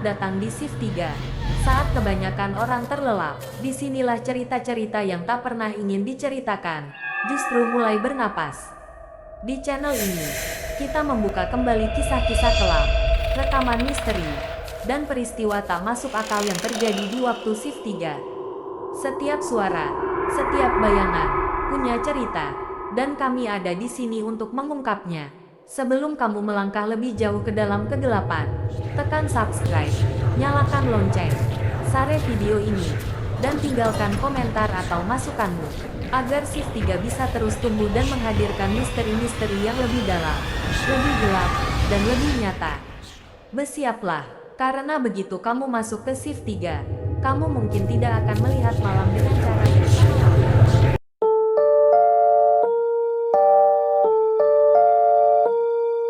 datang di shift 3. Saat kebanyakan orang terlelap, disinilah cerita-cerita yang tak pernah ingin diceritakan justru mulai bernapas. Di channel ini, kita membuka kembali kisah-kisah kelam, rekaman misteri, dan peristiwa tak masuk akal yang terjadi di waktu shift 3. Setiap suara, setiap bayangan, punya cerita, dan kami ada di sini untuk mengungkapnya. Sebelum kamu melangkah lebih jauh ke dalam kegelapan, tekan subscribe, nyalakan lonceng, share video ini, dan tinggalkan komentar atau masukanmu, agar Shift 3 bisa terus tumbuh dan menghadirkan misteri-misteri yang lebih dalam, lebih gelap, dan lebih nyata. Bersiaplah, karena begitu kamu masuk ke Shift 3, kamu mungkin tidak akan melihat malam dengan cara yang sama.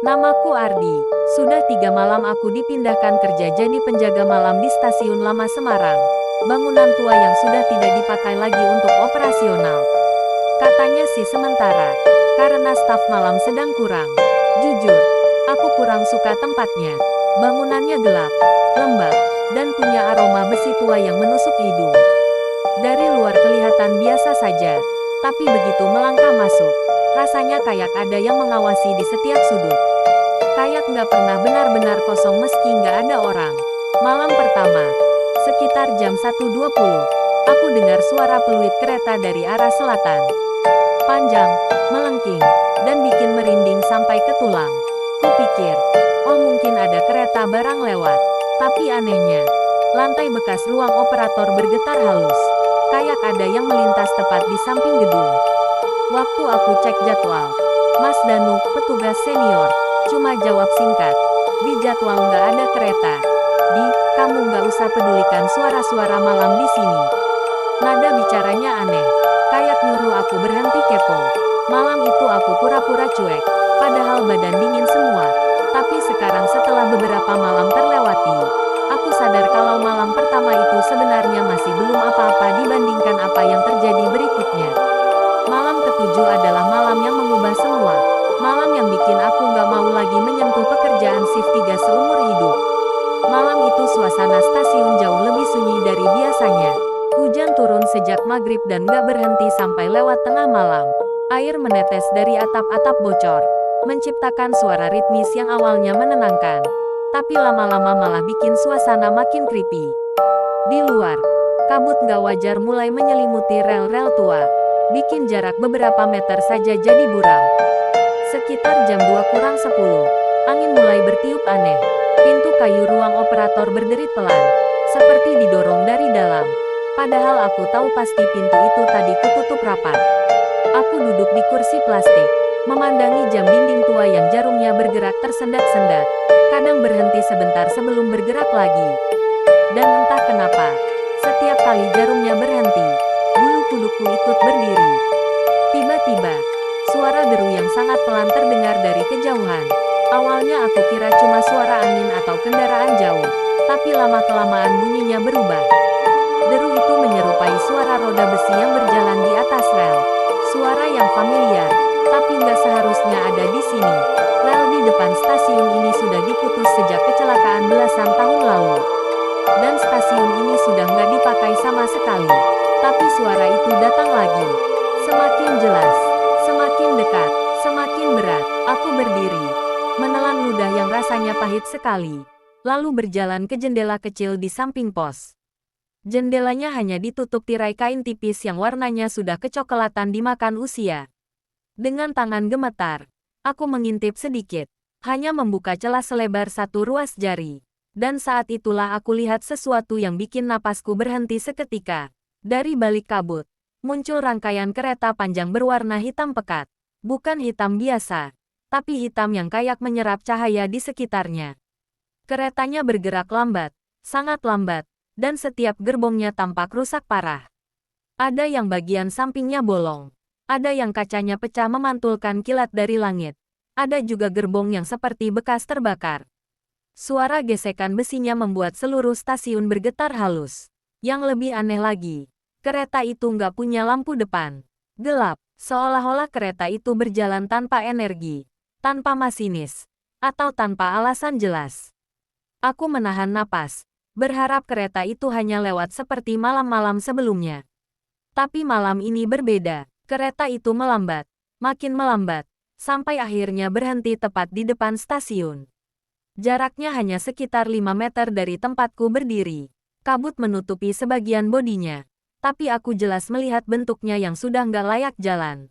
Namaku Ardi. Sudah 3 malam aku dipindahkan kerja jadi penjaga malam di Stasiun Lama Semarang. Bangunan tua yang sudah tidak dipakai lagi untuk operasional. Katanya sih sementara, karena staf malam sedang kurang. Jujur, aku kurang suka tempatnya. Bangunannya gelap, lembab, dan punya aroma besi tua yang menusuk hidung. Dari luar kelihatan biasa saja, tapi begitu melangkah masuk, rasanya kayak ada yang mengawasi di setiap sudut. Kayak nggak pernah benar-benar kosong meski nggak ada orang. Malam pertama, sekitar jam 1.20, aku dengar suara peluit kereta dari arah selatan. Panjang, melengking, dan bikin merinding sampai ke tulang. Kupikir, oh mungkin ada kereta barang lewat. Tapi anehnya, lantai bekas ruang operator bergetar halus. Kayak ada yang melintas tepat di samping gedung. Waktu aku cek jadwal, Mas Danu, petugas senior, cuma jawab singkat, di jadwal nggak ada kereta. Kamu nggak usah pedulikan suara-suara malam di sini. Nada bicaranya aneh, kayak nyuruh aku berhenti kepo. Malam itu aku pura-pura cuek, padahal badan dingin semua. Tapi sekarang setelah beberapa malam terlewati, aku sadar kalau malam pertama itu sebenarnya masih belum apa-apa dibandingkan apa yang terjadi berikutnya. Malam ketujuh adalah malam yang mengubah semua. Malam yang bikin aku nggak mau lagi menyentuh pekerjaan shift 3 seumur hidup. Malam itu suasana stasiun jauh lebih sunyi dari biasanya. Hujan turun sejak maghrib dan nggak berhenti sampai lewat tengah malam. Air menetes dari atap-atap bocor, menciptakan suara ritmis yang awalnya menenangkan, tapi lama-lama malah bikin suasana makin creepy. Di luar, kabut nggak wajar mulai menyelimuti rel-rel tua, bikin jarak beberapa meter saja jadi buram. Sekitar jam 2 kurang 10, angin mulai bertiup aneh. Pintu kayu ruang operator berderit pelan, seperti didorong dari dalam. Padahal aku tahu pasti pintu itu tadi kututup rapat. Aku duduk di kursi plastik, memandangi jam dinding tua yang jarumnya bergerak tersendat-sendat. Kadang berhenti sebentar sebelum bergerak lagi. Dan entah kenapa, setiap kali jarumnya berhenti, bulu kuduku ikut berdiri. Tiba-tiba, suara deru yang sangat pelan terdengar dari kejauhan. Awalnya aku kira cuma suara angin atau kendaraan jauh, tapi lama-kelamaan bunyinya berubah. Deru itu menyerupai suara roda besi yang berjalan di atas rel. Suara yang familiar, tapi nggak seharusnya ada di sini. Rel di depan stasiun ini sudah diputus sejak kecelakaan belasan tahun lalu. Dan stasiun ini sudah nggak dipakai sama sekali. Tapi suara itu datang lagi. Semakin jelas, semakin dekat, semakin berat. Aku berdiri, menelan ludah yang rasanya pahit sekali, lalu berjalan ke jendela kecil di samping pos. Jendelanya hanya ditutup tirai kain tipis yang warnanya sudah kecoklatan dimakan usia. Dengan tangan gemetar, aku mengintip sedikit, hanya membuka celah selebar 1 ruas jari. Dan saat itulah aku lihat sesuatu yang bikin napasku berhenti seketika. Dari balik kabut, muncul rangkaian kereta panjang berwarna hitam pekat. Bukan hitam biasa, tapi hitam yang kayak menyerap cahaya di sekitarnya. Keretanya bergerak lambat, sangat lambat, dan setiap gerbongnya tampak rusak parah. Ada yang bagian sampingnya bolong, ada yang kacanya pecah memantulkan kilat dari langit, ada juga gerbong yang seperti bekas terbakar. Suara gesekan besinya membuat seluruh stasiun bergetar halus. Yang lebih aneh lagi, kereta itu nggak punya lampu depan. Gelap, seolah-olah kereta itu berjalan tanpa energi, tanpa masinis, atau tanpa alasan jelas. Aku menahan napas, berharap kereta itu hanya lewat seperti malam-malam sebelumnya. Tapi malam ini berbeda. Kereta itu melambat, makin melambat, sampai akhirnya berhenti tepat di depan stasiun. Jaraknya hanya sekitar 5 meter dari tempatku berdiri. Kabut menutupi sebagian bodinya, tapi aku jelas melihat bentuknya yang sudah nggak layak jalan.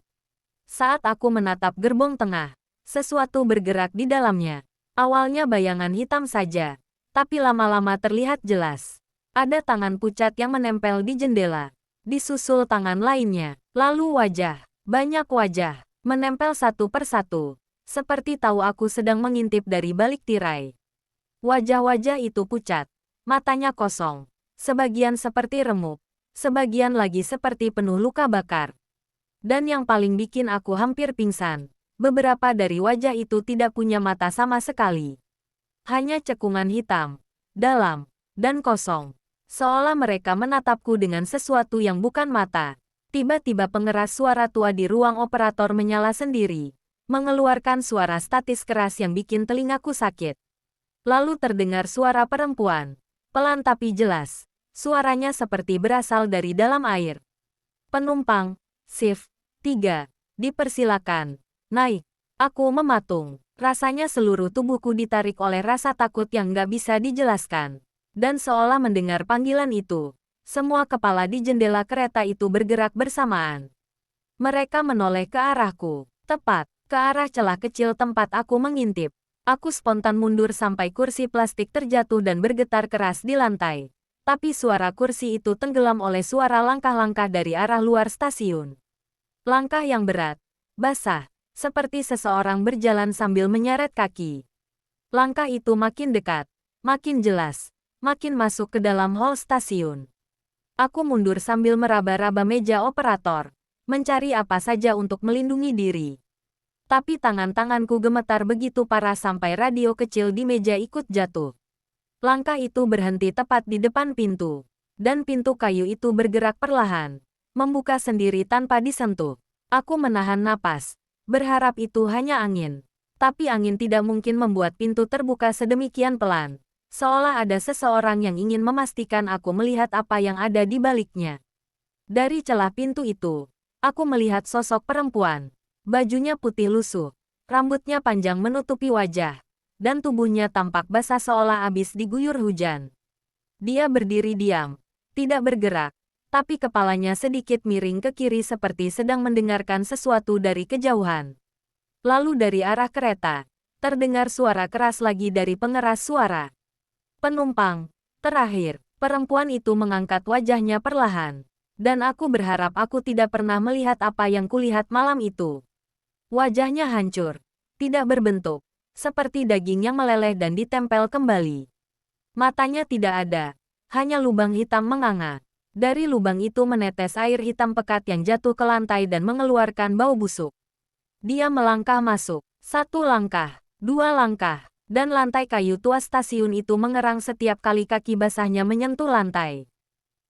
Saat aku menatap gerbong tengah, sesuatu bergerak di dalamnya. Awalnya bayangan hitam saja, tapi lama-lama terlihat jelas. Ada tangan pucat yang menempel di jendela, disusul tangan lainnya, lalu wajah, banyak wajah, menempel satu persatu, seperti tahu aku sedang mengintip dari balik tirai. Wajah-wajah itu pucat, matanya kosong, sebagian seperti remuk, sebagian lagi seperti penuh luka bakar. Dan yang paling bikin aku hampir pingsan, beberapa dari wajah itu tidak punya mata sama sekali. Hanya cekungan hitam, dalam, dan kosong. Seolah mereka menatapku dengan sesuatu yang bukan mata. Tiba-tiba pengeras suara tua di ruang operator menyala sendiri, mengeluarkan suara statis keras yang bikin telingaku sakit. Lalu terdengar suara perempuan, pelan tapi jelas. Suaranya seperti berasal dari dalam air. Penumpang, shift 3, dipersilakan naik. Aku mematung. Rasanya seluruh tubuhku ditarik oleh rasa takut yang nggak bisa dijelaskan. Dan seolah mendengar panggilan itu, semua kepala di jendela kereta itu bergerak bersamaan. Mereka menoleh ke arahku, tepat ke arah celah kecil tempat aku mengintip. Aku spontan mundur sampai kursi plastik terjatuh dan bergetar keras di lantai. Tapi suara kursi itu tenggelam oleh suara langkah-langkah dari arah luar stasiun. Langkah yang berat, basah, seperti seseorang berjalan sambil menyeret kaki. Langkah itu makin dekat, makin jelas, makin masuk ke dalam hall stasiun. Aku mundur sambil meraba-raba meja operator, mencari apa saja untuk melindungi diri. Tapi tangan-tanganku gemetar begitu parah sampai radio kecil di meja ikut jatuh. Langkah itu berhenti tepat di depan pintu, dan pintu kayu itu bergerak perlahan, membuka sendiri tanpa disentuh. Aku menahan napas, berharap itu hanya angin. Tapi angin tidak mungkin membuat pintu terbuka sedemikian pelan, seolah ada seseorang yang ingin memastikan aku melihat apa yang ada di baliknya. Dari celah pintu itu, aku melihat sosok perempuan. Bajunya putih lusuh, rambutnya panjang menutupi wajah, dan tubuhnya tampak basah seolah habis diguyur hujan. Dia berdiri diam, tidak bergerak, tapi kepalanya sedikit miring ke kiri seperti sedang mendengarkan sesuatu dari kejauhan. Lalu dari arah kereta, terdengar suara keras lagi dari pengeras suara. Penumpang, terakhir, perempuan itu mengangkat wajahnya perlahan, dan aku berharap aku tidak pernah melihat apa yang kulihat malam itu. Wajahnya hancur, tidak berbentuk, seperti daging yang meleleh dan ditempel kembali. Matanya tidak ada, hanya lubang hitam menganga. Dari lubang itu menetes air hitam pekat yang jatuh ke lantai dan mengeluarkan bau busuk. Dia melangkah masuk, 1 langkah, 2 langkah, dan lantai kayu tua stasiun itu mengerang setiap kali kaki basahnya menyentuh lantai.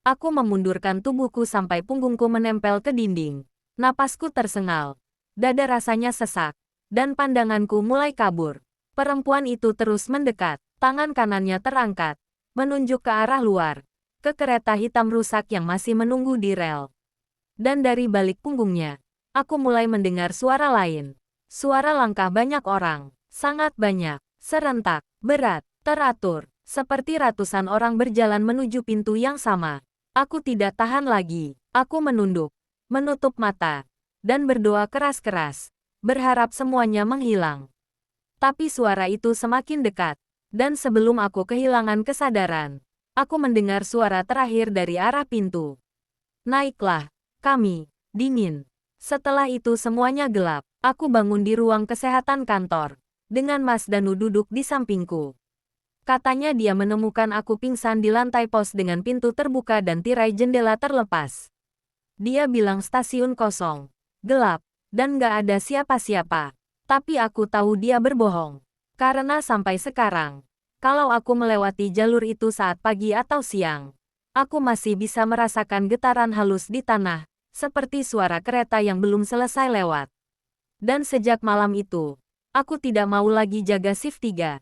Aku memundurkan tubuhku sampai punggungku menempel ke dinding. Napasku tersengal. Dada rasanya sesak, dan pandanganku mulai kabur. Perempuan itu terus mendekat, tangan kanannya terangkat, menunjuk ke arah luar, ke kereta hitam rusak yang masih menunggu di rel. Dan dari balik punggungnya, aku mulai mendengar suara lain. Suara langkah banyak orang, sangat banyak, serentak, berat, teratur, seperti ratusan orang berjalan menuju pintu yang sama. Aku tidak tahan lagi, aku menunduk, menutup mata, dan berdoa keras-keras, berharap semuanya menghilang. Tapi suara itu semakin dekat, dan sebelum aku kehilangan kesadaran, aku mendengar suara terakhir dari arah pintu. Naiklah, kami, dingin. Setelah itu semuanya gelap. Aku bangun di ruang kesehatan kantor, dengan Mas Danu duduk di sampingku. Katanya dia menemukan aku pingsan di lantai pos dengan pintu terbuka dan tirai jendela terlepas. Dia bilang stasiun kosong, gelap, dan gak ada siapa-siapa. Tapi aku tahu dia berbohong. Karena sampai sekarang, kalau aku melewati jalur itu saat pagi atau siang, aku masih bisa merasakan getaran halus di tanah, seperti suara kereta yang belum selesai lewat. Dan sejak malam itu, aku tidak mau lagi jaga shift 3.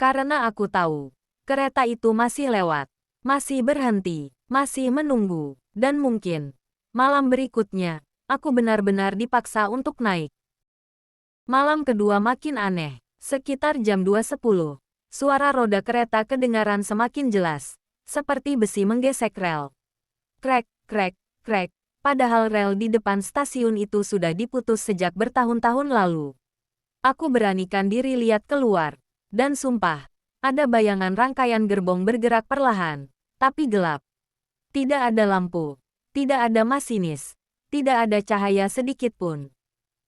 Karena aku tahu, Kereta itu masih lewat, masih berhenti, masih menunggu, dan mungkin malam berikutnya, aku benar-benar dipaksa untuk naik. Malam kedua makin aneh. Sekitar jam 2.10, suara roda kereta kedengaran semakin jelas, seperti besi menggesek rel. Krek, krek, krek, padahal rel di depan stasiun itu sudah diputus sejak bertahun-tahun lalu. Aku beranikan diri lihat keluar, dan sumpah, ada bayangan rangkaian gerbong bergerak perlahan, tapi gelap. Tidak ada lampu, tidak ada masinis, tidak ada cahaya sedikit pun.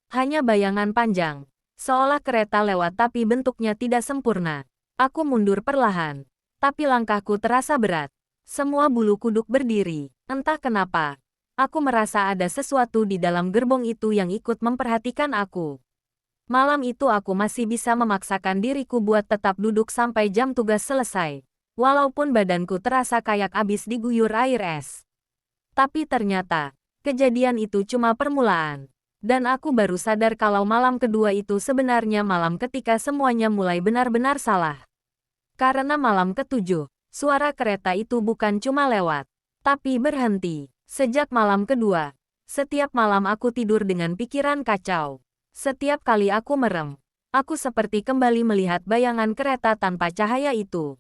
Hanya bayangan panjang, seolah kereta lewat tapi bentuknya tidak sempurna. Aku mundur perlahan, tapi langkahku terasa berat. Semua bulu kuduk berdiri, entah kenapa. Aku merasa ada sesuatu di dalam gerbong itu yang ikut memperhatikan aku. Malam itu aku masih bisa memaksakan diriku buat tetap duduk sampai jam tugas selesai, walaupun badanku terasa kayak abis diguyur air es. Tapi ternyata, kejadian itu cuma permulaan. Dan aku baru sadar kalau malam kedua itu sebenarnya malam ketika semuanya mulai benar-benar salah. Karena malam ketujuh, suara kereta itu bukan cuma lewat, tapi berhenti. Sejak malam kedua, setiap malam aku tidur dengan pikiran kacau. Setiap kali aku merem, aku seperti kembali melihat bayangan kereta tanpa cahaya itu.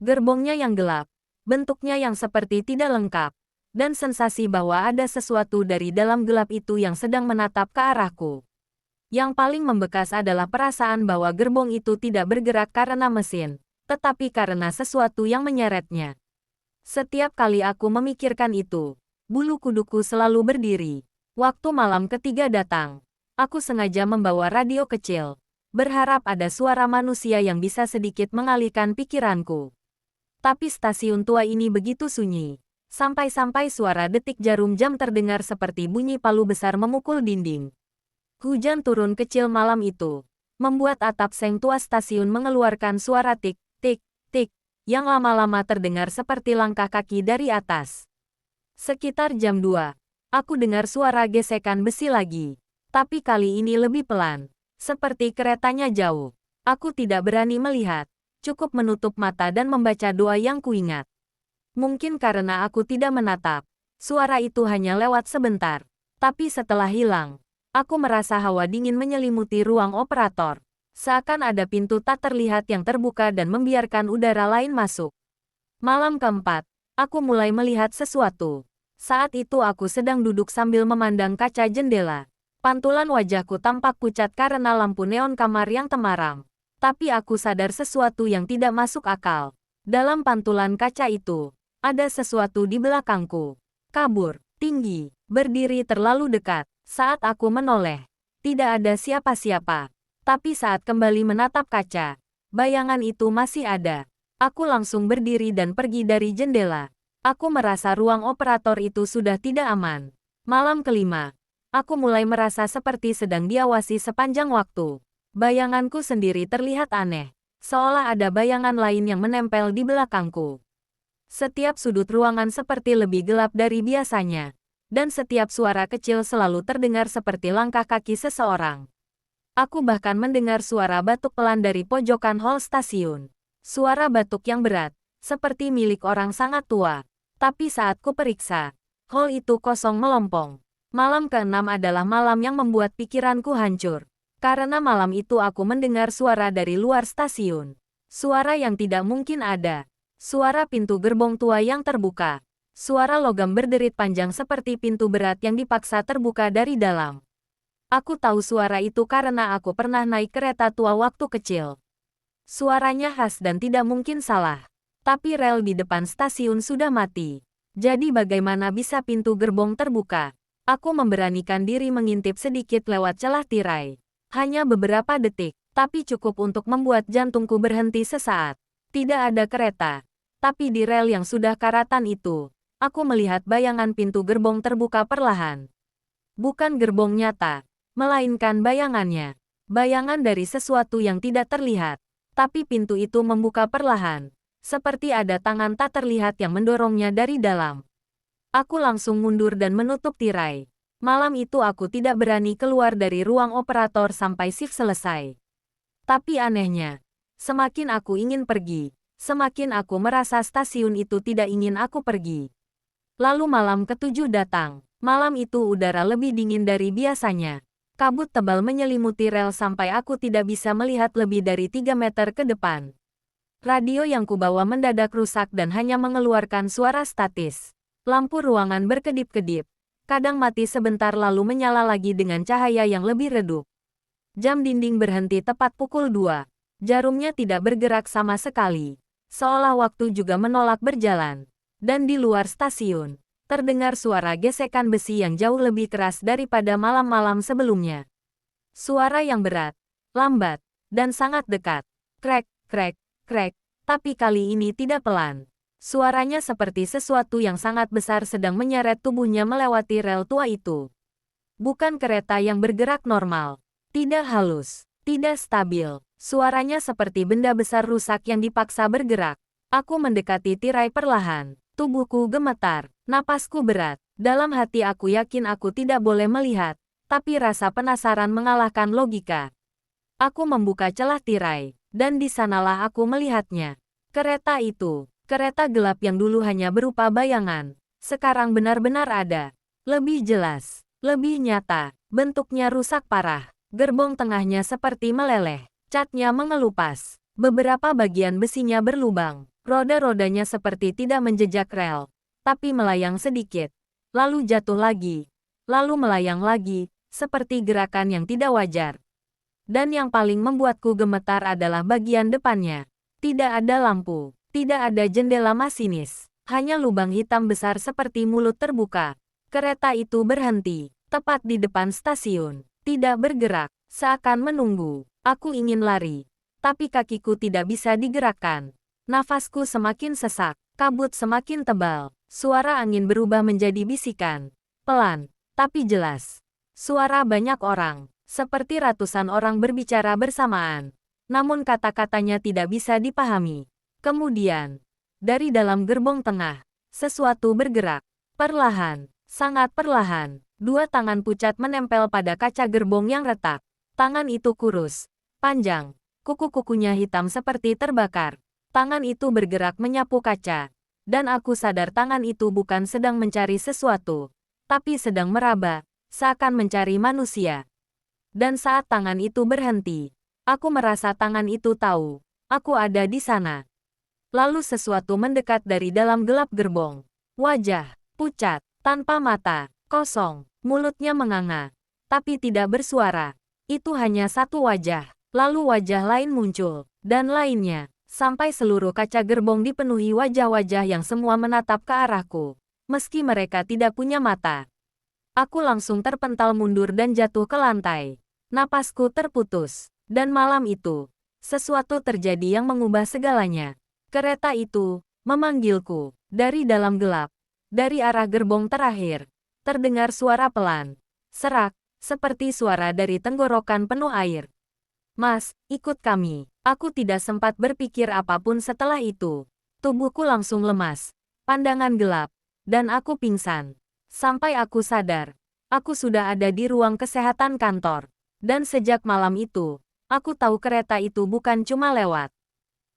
Gerbongnya yang gelap, bentuknya yang seperti tidak lengkap, dan sensasi bahwa ada sesuatu dari dalam gelap itu yang sedang menatap ke arahku. Yang paling membekas adalah perasaan bahwa gerbong itu tidak bergerak karena mesin, tetapi karena sesuatu yang menyeretnya. Setiap kali aku memikirkan itu, bulu kuduku selalu berdiri. Waktu malam ketiga datang, aku sengaja membawa radio kecil, berharap ada suara manusia yang bisa sedikit mengalihkan pikiranku. Tapi stasiun tua ini begitu sunyi. Sampai-sampai suara detik jarum jam terdengar seperti bunyi palu besar memukul dinding. Hujan turun kecil malam itu, membuat atap seng tua stasiun mengeluarkan suara tik, tik, tik, yang lama-lama terdengar seperti langkah kaki dari atas. Sekitar jam 2, aku dengar suara gesekan besi lagi. Tapi kali ini lebih pelan, seperti keretanya jauh. Aku tidak berani melihat, cukup menutup mata dan membaca doa yang kuingat. Mungkin karena aku tidak menatap, suara itu hanya lewat sebentar. Tapi setelah hilang, aku merasa hawa dingin menyelimuti ruang operator. Seakan ada pintu tak terlihat yang terbuka dan membiarkan udara lain masuk. Malam keempat, aku mulai melihat sesuatu. Saat itu aku sedang duduk sambil memandang kaca jendela. Pantulan wajahku tampak pucat karena lampu neon kamar yang temaram. Tapi aku sadar sesuatu yang tidak masuk akal. Dalam pantulan kaca itu, ada sesuatu di belakangku. Kabur, tinggi, berdiri terlalu dekat. Saat aku menoleh, tidak ada siapa-siapa. Tapi saat kembali menatap kaca, bayangan itu masih ada. Aku langsung berdiri dan pergi dari jendela. Aku merasa ruang operator itu sudah tidak aman. Malam kelima, aku mulai merasa seperti sedang diawasi sepanjang waktu. Bayanganku sendiri terlihat aneh, seolah ada bayangan lain yang menempel di belakangku. Setiap sudut ruangan seperti lebih gelap dari biasanya, dan setiap suara kecil selalu terdengar seperti langkah kaki seseorang. Aku bahkan mendengar suara batuk pelan dari pojokan hall stasiun. Suara batuk yang berat, seperti milik orang sangat tua. Tapi saat kuperiksa, hall itu kosong melompong. Malam ke-6 adalah malam yang membuat pikiranku hancur. Karena malam itu aku mendengar suara dari luar stasiun. Suara yang tidak mungkin ada. Suara pintu gerbong tua yang terbuka. Suara logam berderit panjang seperti pintu berat yang dipaksa terbuka dari dalam. Aku tahu suara itu karena aku pernah naik kereta tua waktu kecil. Suaranya khas dan tidak mungkin salah. Tapi rel di depan stasiun sudah mati. Jadi bagaimana bisa pintu gerbong terbuka? Aku memberanikan diri mengintip sedikit lewat celah tirai. Hanya beberapa detik, tapi cukup untuk membuat jantungku berhenti sesaat. Tidak ada kereta. Tapi di rel yang sudah karatan itu, aku melihat bayangan pintu gerbong terbuka perlahan. Bukan gerbong nyata, melainkan bayangannya. Bayangan dari sesuatu yang tidak terlihat. Tapi pintu itu membuka perlahan. Seperti ada tangan tak terlihat yang mendorongnya dari dalam. Aku langsung mundur dan menutup tirai. Malam itu aku tidak berani keluar dari ruang operator sampai shift selesai. Tapi anehnya, semakin aku ingin pergi, semakin aku merasa stasiun itu tidak ingin aku pergi. Lalu malam ketujuh datang. Malam itu udara lebih dingin dari biasanya. Kabut tebal menyelimuti rel sampai aku tidak bisa melihat lebih dari 3 meter ke depan. Radio yang kubawa mendadak rusak dan hanya mengeluarkan suara statis. Lampu ruangan berkedip-kedip. Kadang mati sebentar lalu menyala lagi dengan cahaya yang lebih redup. Jam dinding berhenti tepat pukul 2. Jarumnya tidak bergerak sama sekali. Seolah waktu juga menolak berjalan. Dan di luar stasiun, terdengar suara gesekan besi yang jauh lebih keras daripada malam-malam sebelumnya. Suara yang berat, lambat, dan sangat dekat. Krek, krek, krek, tapi kali ini tidak pelan. Suaranya seperti sesuatu yang sangat besar sedang menyeret tubuhnya melewati rel tua itu. Bukan kereta yang bergerak normal. Tidak halus, tidak stabil. Suaranya seperti benda besar rusak yang dipaksa bergerak. Aku mendekati tirai perlahan. Tubuhku gemetar, napasku berat. Dalam hati aku yakin aku tidak boleh melihat, tapi rasa penasaran mengalahkan logika. Aku membuka celah tirai, dan di sanalah aku melihatnya. Kereta itu, kereta gelap yang dulu hanya berupa bayangan, sekarang benar-benar ada. Lebih jelas, lebih nyata, bentuknya rusak parah. Gerbong tengahnya seperti meleleh, catnya mengelupas. Beberapa bagian besinya berlubang, roda-rodanya seperti tidak menjejak rel, tapi melayang sedikit, lalu jatuh lagi, lalu melayang lagi, seperti gerakan yang tidak wajar. Dan yang paling membuatku gemetar adalah bagian depannya. Tidak ada lampu, tidak ada jendela masinis, hanya lubang hitam besar seperti mulut terbuka. Kereta itu berhenti, tepat di depan stasiun. Tidak bergerak, seakan menunggu. Aku ingin lari, tapi kakiku tidak bisa digerakkan. Nafasku semakin sesak, kabut semakin tebal. Suara angin berubah menjadi bisikan. Pelan, tapi jelas. Suara banyak orang, seperti ratusan orang berbicara bersamaan. Namun kata-katanya tidak bisa dipahami. Kemudian, dari dalam gerbong tengah, sesuatu bergerak. Perlahan, sangat perlahan. Dua tangan pucat menempel pada kaca gerbong yang retak. Tangan itu kurus, panjang, kuku-kukunya hitam seperti terbakar. Tangan itu bergerak menyapu kaca. Dan aku sadar tangan itu bukan sedang mencari sesuatu, tapi sedang meraba, seakan mencari manusia. Dan saat tangan itu berhenti, aku merasa tangan itu tahu, aku ada di sana. Lalu sesuatu mendekat dari dalam gelap gerbong. Wajah, pucat, tanpa mata. Kosong, mulutnya menganga, tapi tidak bersuara. Itu hanya satu wajah, lalu wajah lain muncul, dan lainnya, sampai seluruh kaca gerbong dipenuhi wajah-wajah yang semua menatap ke arahku, meski mereka tidak punya mata. Aku langsung terpental mundur dan jatuh ke lantai. Napasku terputus, dan malam itu, sesuatu terjadi yang mengubah segalanya. Kereta itu memanggilku dari dalam gelap, dari arah gerbong terakhir. Terdengar suara pelan, serak, seperti suara dari tenggorokan penuh air. Mas, ikut kami. Aku tidak sempat berpikir apapun setelah itu. Tubuhku langsung lemas, pandangan gelap, dan aku pingsan. Sampai aku sadar, aku sudah ada di ruang kesehatan kantor. Dan sejak malam itu, aku tahu kereta itu bukan cuma lewat.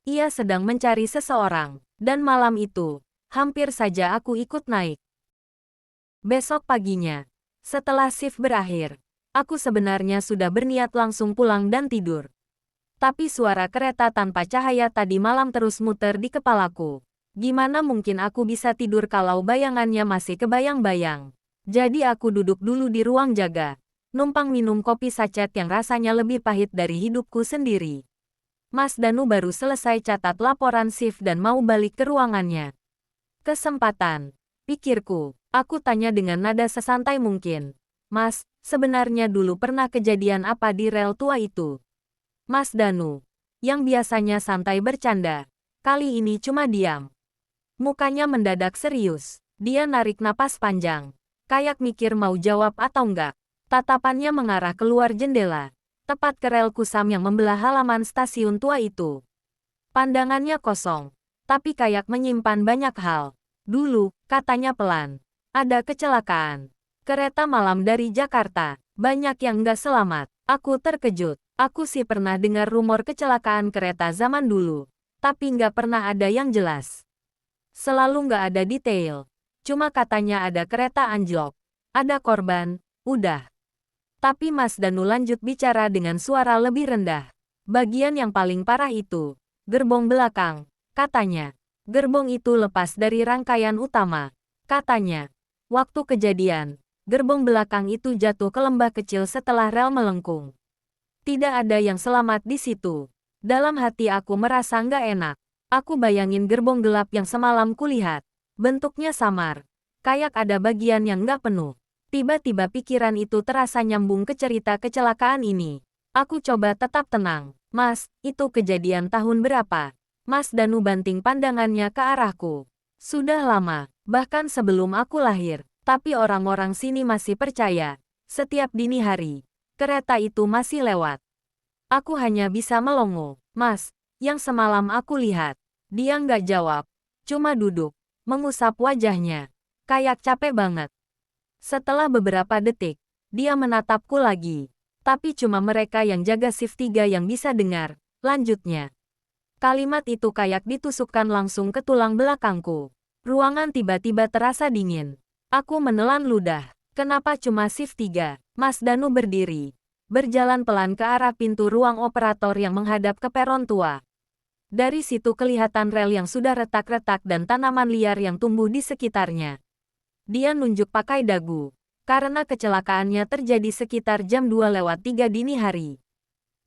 Ia sedang mencari seseorang, dan malam itu, hampir saja aku ikut naik. Besok paginya, setelah shift berakhir, aku sebenarnya sudah berniat langsung pulang dan tidur. Tapi suara kereta tanpa cahaya tadi malam terus muter di kepalaku. Gimana mungkin aku bisa tidur kalau bayangannya masih kebayang-bayang? Jadi aku duduk dulu di ruang jaga, numpang minum kopi sachet yang rasanya lebih pahit dari hidupku sendiri. Mas Danu baru selesai catat laporan shift dan mau balik ke ruangannya. Kesempatan, pikirku. Aku tanya dengan nada sesantai mungkin. Mas, sebenarnya dulu pernah kejadian apa di rel tua itu? Mas Danu, yang biasanya santai bercanda, kali ini cuma diam. Mukanya mendadak serius. Dia narik napas panjang, kayak mikir mau jawab atau enggak. Tatapannya mengarah keluar jendela, tepat ke rel kusam yang membelah halaman stasiun tua itu. Pandangannya kosong, tapi kayak menyimpan banyak hal. Dulu, katanya pelan. Ada kecelakaan. Kereta malam dari Jakarta. Banyak yang nggak selamat. Aku terkejut. Aku sih pernah dengar rumor kecelakaan kereta zaman dulu. Tapi nggak pernah ada yang jelas. Selalu nggak ada detail. Cuma katanya ada kereta anjlok. Ada korban, udah. Tapi Mas Danu lanjut bicara dengan suara lebih rendah. Bagian yang paling parah itu, gerbong belakang, katanya. Gerbong itu lepas dari rangkaian utama. Katanya, waktu kejadian, gerbong belakang itu jatuh ke lembah kecil setelah rel melengkung. Tidak ada yang selamat di situ. Dalam hati aku merasa nggak enak. Aku bayangin gerbong gelap yang semalam kulihat. Bentuknya samar. Kayak ada bagian yang nggak penuh. Tiba-tiba pikiran itu terasa nyambung ke cerita kecelakaan ini. Aku coba tetap tenang. Mas, itu kejadian tahun berapa? Mas Danu banting pandangannya ke arahku. Sudah lama, bahkan sebelum aku lahir. Tapi orang-orang sini masih percaya. Setiap dini hari, kereta itu masih lewat. Aku hanya bisa melongo. Mas, yang semalam aku lihat. Dia nggak jawab. Cuma duduk, mengusap wajahnya. Kayak capek banget. Setelah beberapa detik, dia menatapku lagi. Tapi cuma mereka yang jaga shift 3 yang bisa dengar. Lanjutnya. Kalimat itu kayak ditusukkan langsung ke tulang belakangku. Ruangan tiba-tiba terasa dingin. Aku menelan ludah. Kenapa cuma shift 3? Mas Danu berdiri. Berjalan pelan ke arah pintu ruang operator yang menghadap ke peron tua. Dari situ kelihatan rel yang sudah retak-retak dan tanaman liar yang tumbuh di sekitarnya. Dia nunjuk pakai dagu. Karena kecelakaannya terjadi sekitar jam 2:03 dini hari.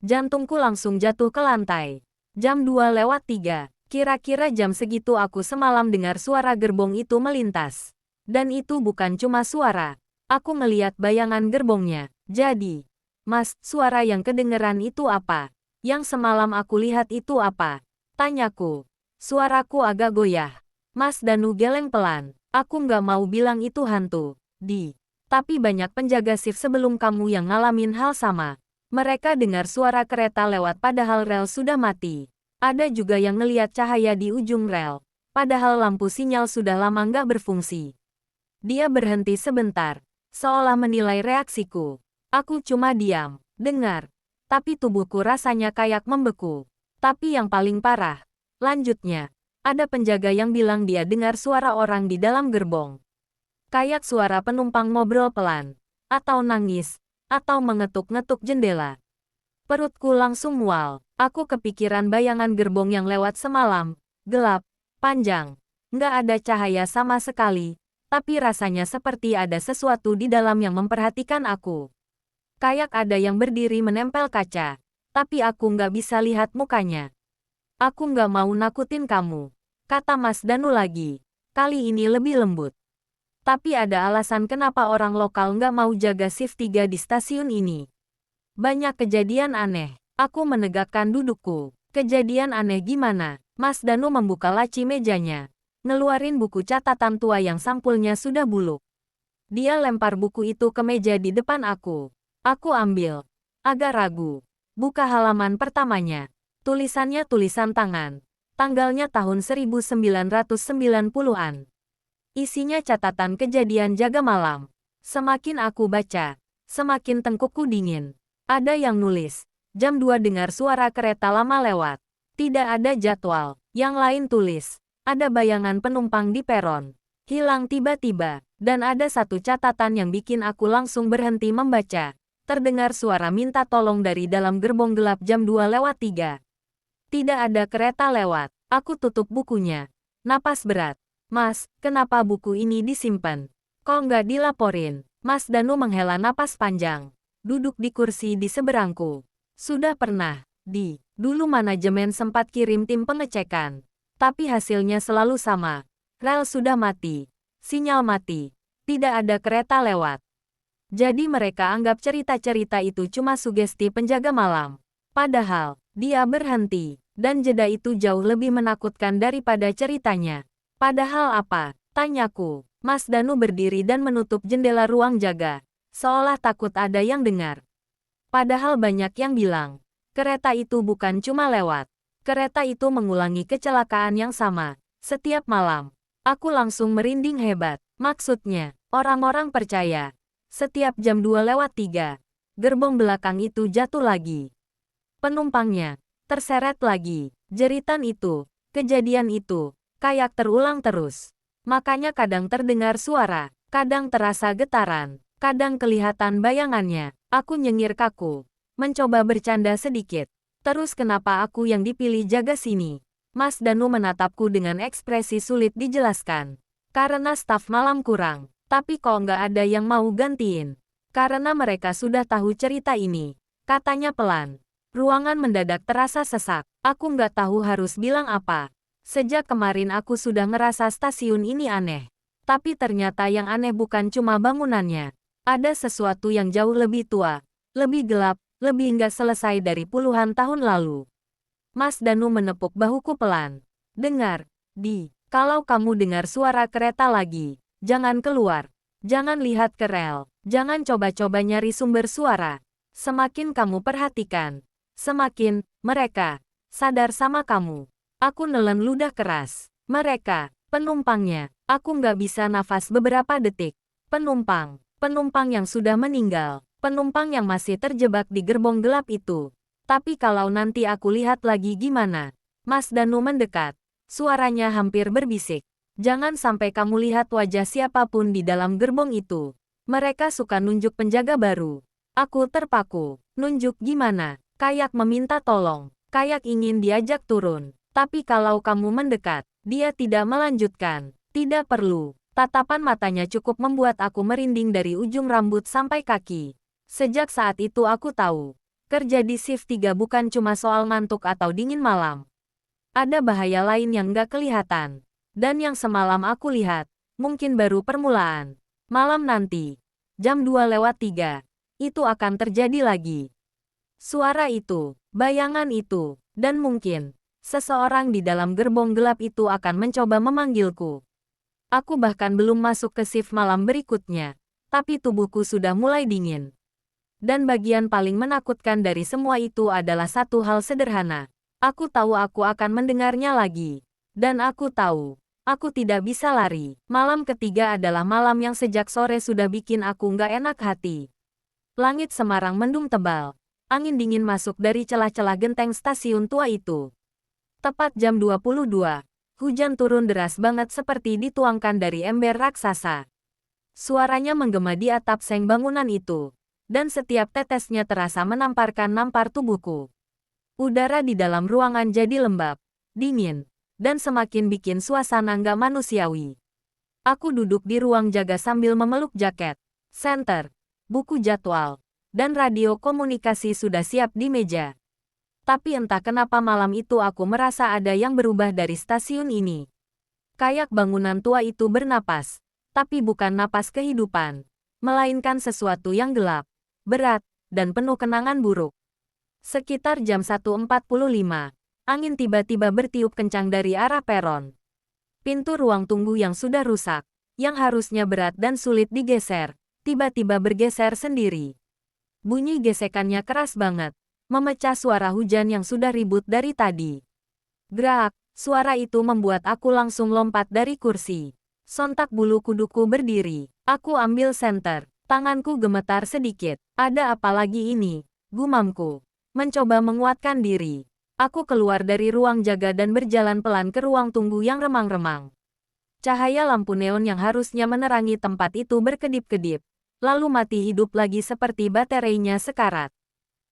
Jantungku langsung jatuh ke lantai. Jam 2:03. Kira-kira jam segitu aku semalam dengar suara gerbong itu melintas. Dan itu bukan cuma suara. Aku ngeliat bayangan gerbongnya. Jadi, Mas, suara yang kedengeran itu apa? Yang semalam aku lihat itu apa? Tanyaku. Suaraku agak goyah. Mas Danu geleng pelan. Aku nggak mau bilang itu hantu. Tapi banyak penjaga shift sebelum kamu yang ngalamin hal sama. Mereka dengar suara kereta lewat padahal rel sudah mati. Ada juga yang ngeliat cahaya di ujung rel. Padahal lampu sinyal sudah lama nggak berfungsi. Dia berhenti sebentar. Seolah menilai reaksiku. Aku cuma diam, dengar. Tapi tubuhku rasanya kayak membeku. Tapi yang paling parah. Lanjutnya. Ada penjaga yang bilang dia dengar suara orang di dalam gerbong. Kayak suara penumpang ngobrol pelan, atau nangis, atau mengetuk-ngetuk jendela. Perutku langsung mual. Aku kepikiran bayangan gerbong yang lewat semalam. Gelap, panjang, nggak ada cahaya sama sekali. Tapi rasanya seperti ada sesuatu di dalam yang memperhatikan aku. Kayak ada yang berdiri menempel kaca. Tapi aku nggak bisa lihat mukanya. Aku nggak mau nakutin kamu, kata Mas Danu lagi. Kali ini lebih lembut. Tapi ada alasan kenapa orang lokal nggak mau jaga shift 3 di stasiun ini. Banyak kejadian aneh. Aku menegakkan dudukku. Kejadian aneh gimana? Mas Danu membuka laci mejanya. Ngeluarin buku catatan tua yang sampulnya sudah buluk. Dia lempar buku itu ke meja di depan aku. Aku ambil. Agak ragu. Buka halaman pertamanya. Tulisannya tulisan tangan. Tanggalnya tahun 1990-an. Isinya catatan kejadian jaga malam. Semakin aku baca, semakin tengkukku dingin. Ada yang nulis, jam 2 dengar suara kereta lama lewat. Tidak ada jadwal. Yang lain tulis, ada bayangan penumpang di peron. Hilang tiba-tiba. Dan ada satu catatan yang bikin aku langsung berhenti membaca. Terdengar suara minta tolong dari dalam gerbong gelap jam 2:03. Tidak ada kereta lewat. Aku tutup bukunya. Napas berat. Mas, kenapa buku ini disimpan? Kok nggak dilaporin? Mas Danu menghela napas panjang. Duduk di kursi di seberangku. Sudah pernah. Dulu manajemen sempat kirim tim pengecekan. Tapi hasilnya selalu sama. Rel sudah mati. Sinyal mati. Tidak ada kereta lewat. Jadi mereka anggap cerita-cerita itu cuma sugesti penjaga malam. Padahal, dia berhenti. Dan jeda itu jauh lebih menakutkan daripada ceritanya. Padahal apa? Tanyaku. Mas Danu berdiri dan menutup jendela ruang jaga. Seolah takut ada yang dengar. Padahal banyak yang bilang. Kereta itu bukan cuma lewat. Kereta itu mengulangi kecelakaan yang sama. Setiap malam. Aku langsung merinding hebat. Maksudnya, orang-orang percaya. Setiap jam 2:03. Gerbong belakang itu jatuh lagi. Penumpangnya. Terseret lagi. Jeritan itu, kejadian itu, kayak terulang terus. Makanya kadang terdengar suara, kadang terasa getaran, kadang kelihatan bayangannya. Aku nyengir kaku, mencoba bercanda sedikit. Terus kenapa aku yang dipilih jaga sini? Mas Danu menatapku dengan ekspresi sulit dijelaskan. Karena staf malam kurang, tapi kok nggak ada yang mau gantiin. Karena mereka sudah tahu cerita ini, katanya pelan. Ruangan mendadak terasa sesak. Aku nggak tahu harus bilang apa. Sejak kemarin aku sudah ngerasa stasiun ini aneh. Tapi ternyata yang aneh bukan cuma bangunannya. Ada sesuatu yang jauh lebih tua, lebih gelap, lebih nggak selesai dari puluhan tahun lalu. Mas Danu menepuk bahuku pelan. Dengar, kalau kamu dengar suara kereta lagi, jangan keluar. Jangan lihat ke rel. Jangan coba-coba nyari sumber suara. Semakin kamu perhatikan, semakin mereka sadar sama kamu. Aku nelen ludah keras. Mereka, penumpangnya. Aku nggak bisa nafas beberapa detik. Penumpang yang sudah meninggal. Penumpang yang masih terjebak di gerbong gelap itu. Tapi kalau nanti aku lihat lagi gimana? Mas Danu mendekat. Suaranya hampir berbisik. Jangan sampai kamu lihat wajah siapapun di dalam gerbong itu. Mereka suka nunjuk penjaga baru. Aku terpaku. Nunjuk gimana? Kayak meminta tolong. Kayak ingin diajak turun. Tapi kalau kamu mendekat, dia tidak melanjutkan. Tidak perlu. Tatapan matanya cukup membuat aku merinding dari ujung rambut sampai kaki. Sejak saat itu aku tahu. Kerja di shift 3 bukan cuma soal ngantuk atau dingin malam. Ada bahaya lain yang nggak kelihatan. Dan yang semalam aku lihat, mungkin baru permulaan. Malam nanti, jam 2:03, itu akan terjadi lagi. Suara itu, bayangan itu, dan mungkin, seseorang di dalam gerbong gelap itu akan mencoba memanggilku. Aku bahkan belum masuk ke shift malam berikutnya, tapi tubuhku sudah mulai dingin. Dan bagian paling menakutkan dari semua itu adalah satu hal sederhana. Aku tahu aku akan mendengarnya lagi. Dan aku tahu, aku tidak bisa lari. Malam ketiga adalah malam yang sejak sore sudah bikin aku nggak enak hati. Langit Semarang mendung tebal. Angin dingin masuk dari celah-celah genteng stasiun tua itu. Tepat jam 22. Hujan turun deras banget seperti dituangkan dari ember raksasa. Suaranya menggema di atap seng bangunan itu. Dan setiap tetesnya terasa nampar tubuhku. Udara di dalam ruangan jadi lembab, dingin, dan semakin bikin suasana nggak manusiawi. Aku duduk di ruang jaga sambil memeluk jaket, senter, buku jadwal, dan radio komunikasi sudah siap di meja. Tapi entah kenapa malam itu aku merasa ada yang berubah dari stasiun ini. Kayak bangunan tua itu bernapas, tapi bukan napas kehidupan, melainkan sesuatu yang gelap, berat, dan penuh kenangan buruk. Sekitar jam 1:45, angin tiba-tiba bertiup kencang dari arah peron. Pintu ruang tunggu yang sudah rusak, yang harusnya berat dan sulit digeser, tiba-tiba bergeser sendiri. Bunyi gesekannya keras banget, memecah suara hujan yang sudah ribut dari tadi. Gerak, suara itu membuat aku langsung lompat dari kursi. Sontak bulu kuduku berdiri. Aku ambil senter, tanganku gemetar sedikit. Ada apa lagi ini? Gumamku. Mencoba menguatkan diri. Aku keluar dari ruang jaga dan berjalan pelan ke ruang tunggu yang remang-remang. Cahaya lampu neon yang harusnya menerangi tempat itu berkedip-kedip, lalu mati hidup lagi seperti baterainya sekarat.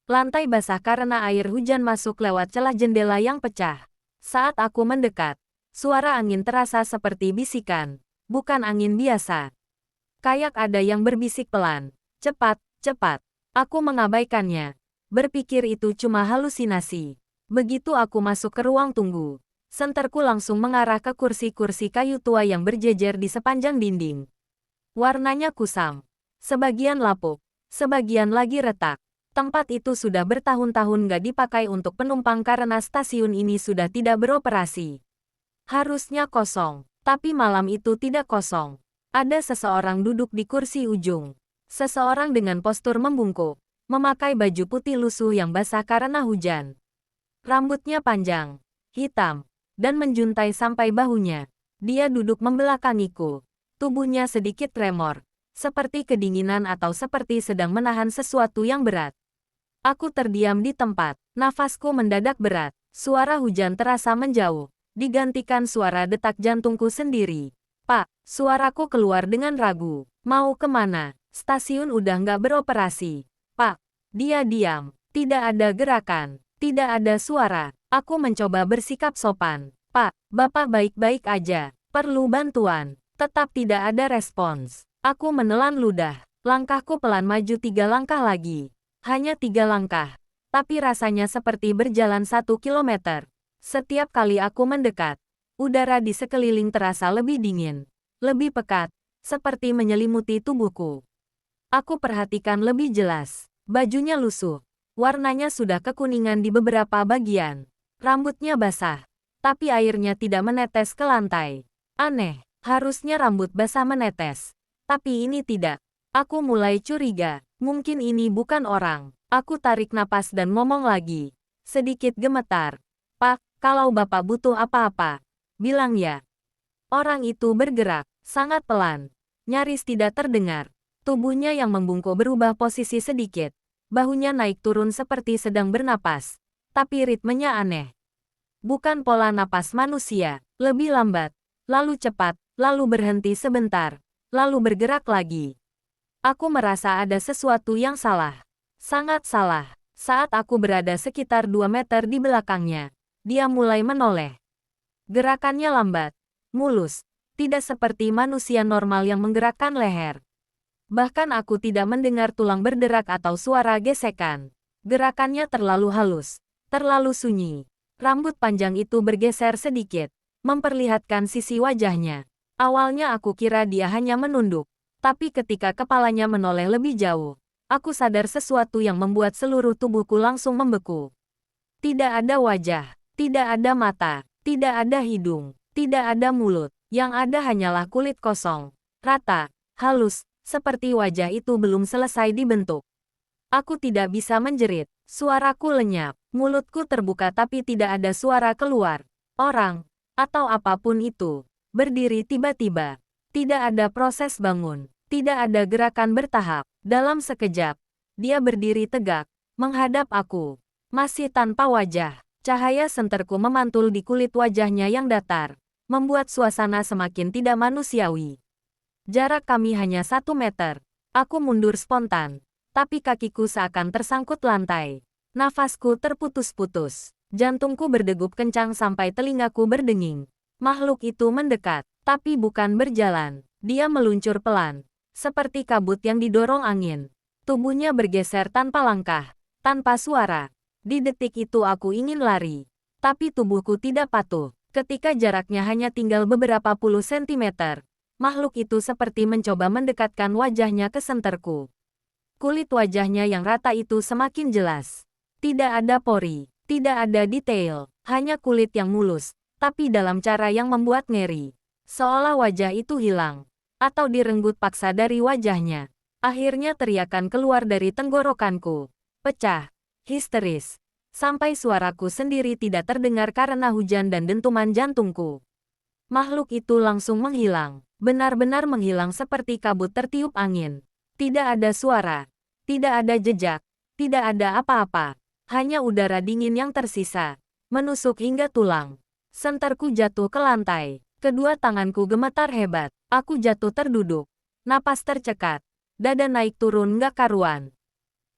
Lantai basah karena air hujan masuk lewat celah jendela yang pecah. Saat aku mendekat, suara angin terasa seperti bisikan, bukan angin biasa. Kayak ada yang berbisik pelan. Cepat, cepat. Aku mengabaikannya. Berpikir itu cuma halusinasi. Begitu aku masuk ke ruang tunggu, senterku langsung mengarah ke kursi-kursi kayu tua yang berjejer di sepanjang dinding. Warnanya kusam. Sebagian lapuk, sebagian lagi retak. Tempat itu sudah bertahun-tahun nggak dipakai untuk penumpang karena stasiun ini sudah tidak beroperasi. Harusnya kosong, tapi malam itu tidak kosong. Ada seseorang duduk di kursi ujung. Seseorang dengan postur membungkuk, memakai baju putih lusuh yang basah karena hujan. Rambutnya panjang, hitam, dan menjuntai sampai bahunya. Dia duduk membelakangiku. Tubuhnya sedikit tremor, seperti kedinginan atau seperti sedang menahan sesuatu yang berat. Aku terdiam di tempat, Nafasku mendadak berat. Suara hujan terasa menjauh, digantikan suara detak jantungku sendiri. Pak, suaraku keluar dengan ragu. Mau kemana? Stasiun udah nggak beroperasi. Pak, dia diam. Tidak ada gerakan. Tidak ada suara. Aku mencoba bersikap sopan. Pak, Bapak baik-baik aja. Perlu bantuan. Tetap tidak ada respons. Aku menelan ludah. Langkahku pelan maju 3 langkah lagi. Hanya 3 langkah. Tapi rasanya seperti berjalan 1 kilometer. Setiap kali aku mendekat, udara di sekeliling terasa lebih dingin, lebih pekat, seperti menyelimuti tubuhku. Aku perhatikan lebih jelas. Bajunya lusuh. Warnanya sudah kekuningan di beberapa bagian. Rambutnya basah, tapi airnya tidak menetes ke lantai. Aneh, harusnya rambut basah menetes. Tapi ini tidak. Aku mulai curiga, mungkin ini bukan orang. Aku tarik napas dan ngomong lagi. Sedikit gemetar. Pak, kalau Bapak butuh apa-apa, bilang ya. Orang itu bergerak, sangat pelan. Nyaris tidak terdengar. Tubuhnya yang membungkuk berubah posisi sedikit. Bahunya naik turun seperti sedang bernapas. Tapi ritmenya aneh. Bukan pola napas manusia, lebih lambat. Lalu cepat, lalu berhenti sebentar. Lalu bergerak lagi. Aku merasa ada sesuatu yang salah. Sangat salah. Saat aku berada sekitar 2 meter di belakangnya, dia mulai menoleh. Gerakannya lambat, mulus, tidak seperti manusia normal yang menggerakkan leher. Bahkan aku tidak mendengar tulang berderak atau suara gesekan. Gerakannya terlalu halus, terlalu sunyi. Rambut panjang itu bergeser sedikit, memperlihatkan sisi wajahnya. Awalnya aku kira dia hanya menunduk, tapi ketika kepalanya menoleh lebih jauh, aku sadar sesuatu yang membuat seluruh tubuhku langsung membeku. Tidak ada wajah, tidak ada mata, tidak ada hidung, tidak ada mulut. Yang ada hanyalah kulit kosong, rata, halus, seperti wajah itu belum selesai dibentuk. Aku tidak bisa menjerit. Suaraku lenyap, mulutku terbuka tapi tidak ada suara keluar. Orang, atau apapun itu, berdiri tiba-tiba. Tidak ada proses bangun, tidak ada gerakan bertahap. Dalam sekejap, dia berdiri tegak, menghadap aku. Masih tanpa wajah, cahaya senterku memantul di kulit wajahnya yang datar, membuat suasana semakin tidak manusiawi. Jarak kami hanya 1 meter. Aku mundur spontan, tapi kakiku seakan tersangkut lantai. Nafasku terputus-putus. Jantungku berdegup kencang sampai telingaku berdenging. Makhluk itu mendekat, tapi bukan berjalan. Dia meluncur pelan, seperti kabut yang didorong angin. Tubuhnya bergeser tanpa langkah, tanpa suara. Di detik itu aku ingin lari, tapi tubuhku tidak patuh. Ketika jaraknya hanya tinggal beberapa puluh sentimeter, makhluk itu seperti mencoba mendekatkan wajahnya ke senterku. Kulit wajahnya yang rata itu semakin jelas. Tidak ada pori, tidak ada detail, hanya kulit yang mulus, tapi dalam cara yang membuat ngeri. Seolah wajah itu hilang, atau direnggut paksa dari wajahnya. Akhirnya teriakan keluar dari tenggorokanku. Pecah, histeris, sampai suaraku sendiri tidak terdengar karena hujan dan dentuman jantungku. Makhluk itu langsung menghilang, benar-benar menghilang seperti kabut tertiup angin. Tidak ada suara, tidak ada jejak, tidak ada apa-apa. Hanya udara dingin yang tersisa, menusuk hingga tulang. Senterku jatuh ke lantai. Kedua tanganku gemetar hebat. Aku jatuh terduduk. Napas tercekat. Dada naik turun nggak karuan.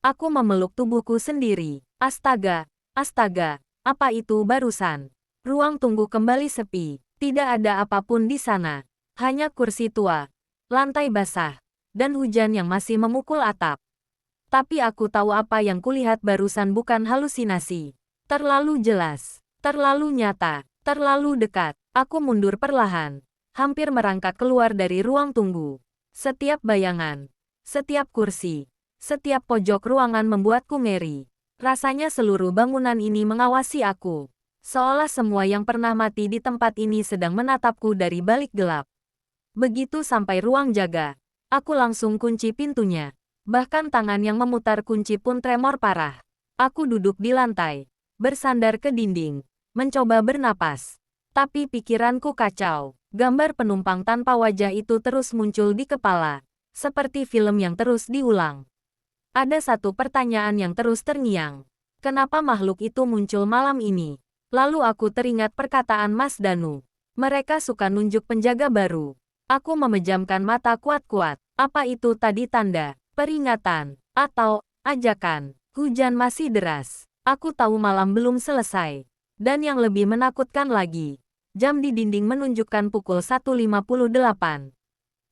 Aku memeluk tubuhku sendiri. Astaga, astaga, apa itu barusan? Ruang tunggu kembali sepi. Tidak ada apapun di sana. Hanya kursi tua, lantai basah, dan hujan yang masih memukul atap. Tapi aku tahu apa yang kulihat barusan bukan halusinasi. Terlalu jelas, terlalu nyata, terlalu dekat. Aku mundur perlahan, hampir merangkak keluar dari ruang tunggu. Setiap bayangan, setiap kursi, setiap pojok ruangan membuatku ngeri. Rasanya seluruh bangunan ini mengawasi aku. Seolah semua yang pernah mati di tempat ini sedang menatapku dari balik gelap. Begitu sampai ruang jaga, aku langsung kunci pintunya. Bahkan tangan yang memutar kunci pun tremor parah. Aku duduk di lantai, bersandar ke dinding, mencoba bernapas. Tapi pikiranku kacau. Gambar penumpang tanpa wajah itu terus muncul di kepala, seperti film yang terus diulang. Ada satu pertanyaan yang terus terngiang. Kenapa makhluk itu muncul malam ini? Lalu aku teringat perkataan Mas Danu. Mereka suka nunjuk penjaga baru. Aku memejamkan mata kuat-kuat. Apa itu tadi tanda, peringatan, atau ajakan? Hujan masih deras. Aku tahu malam belum selesai. Dan yang lebih menakutkan lagi, jam di dinding menunjukkan pukul 1.58.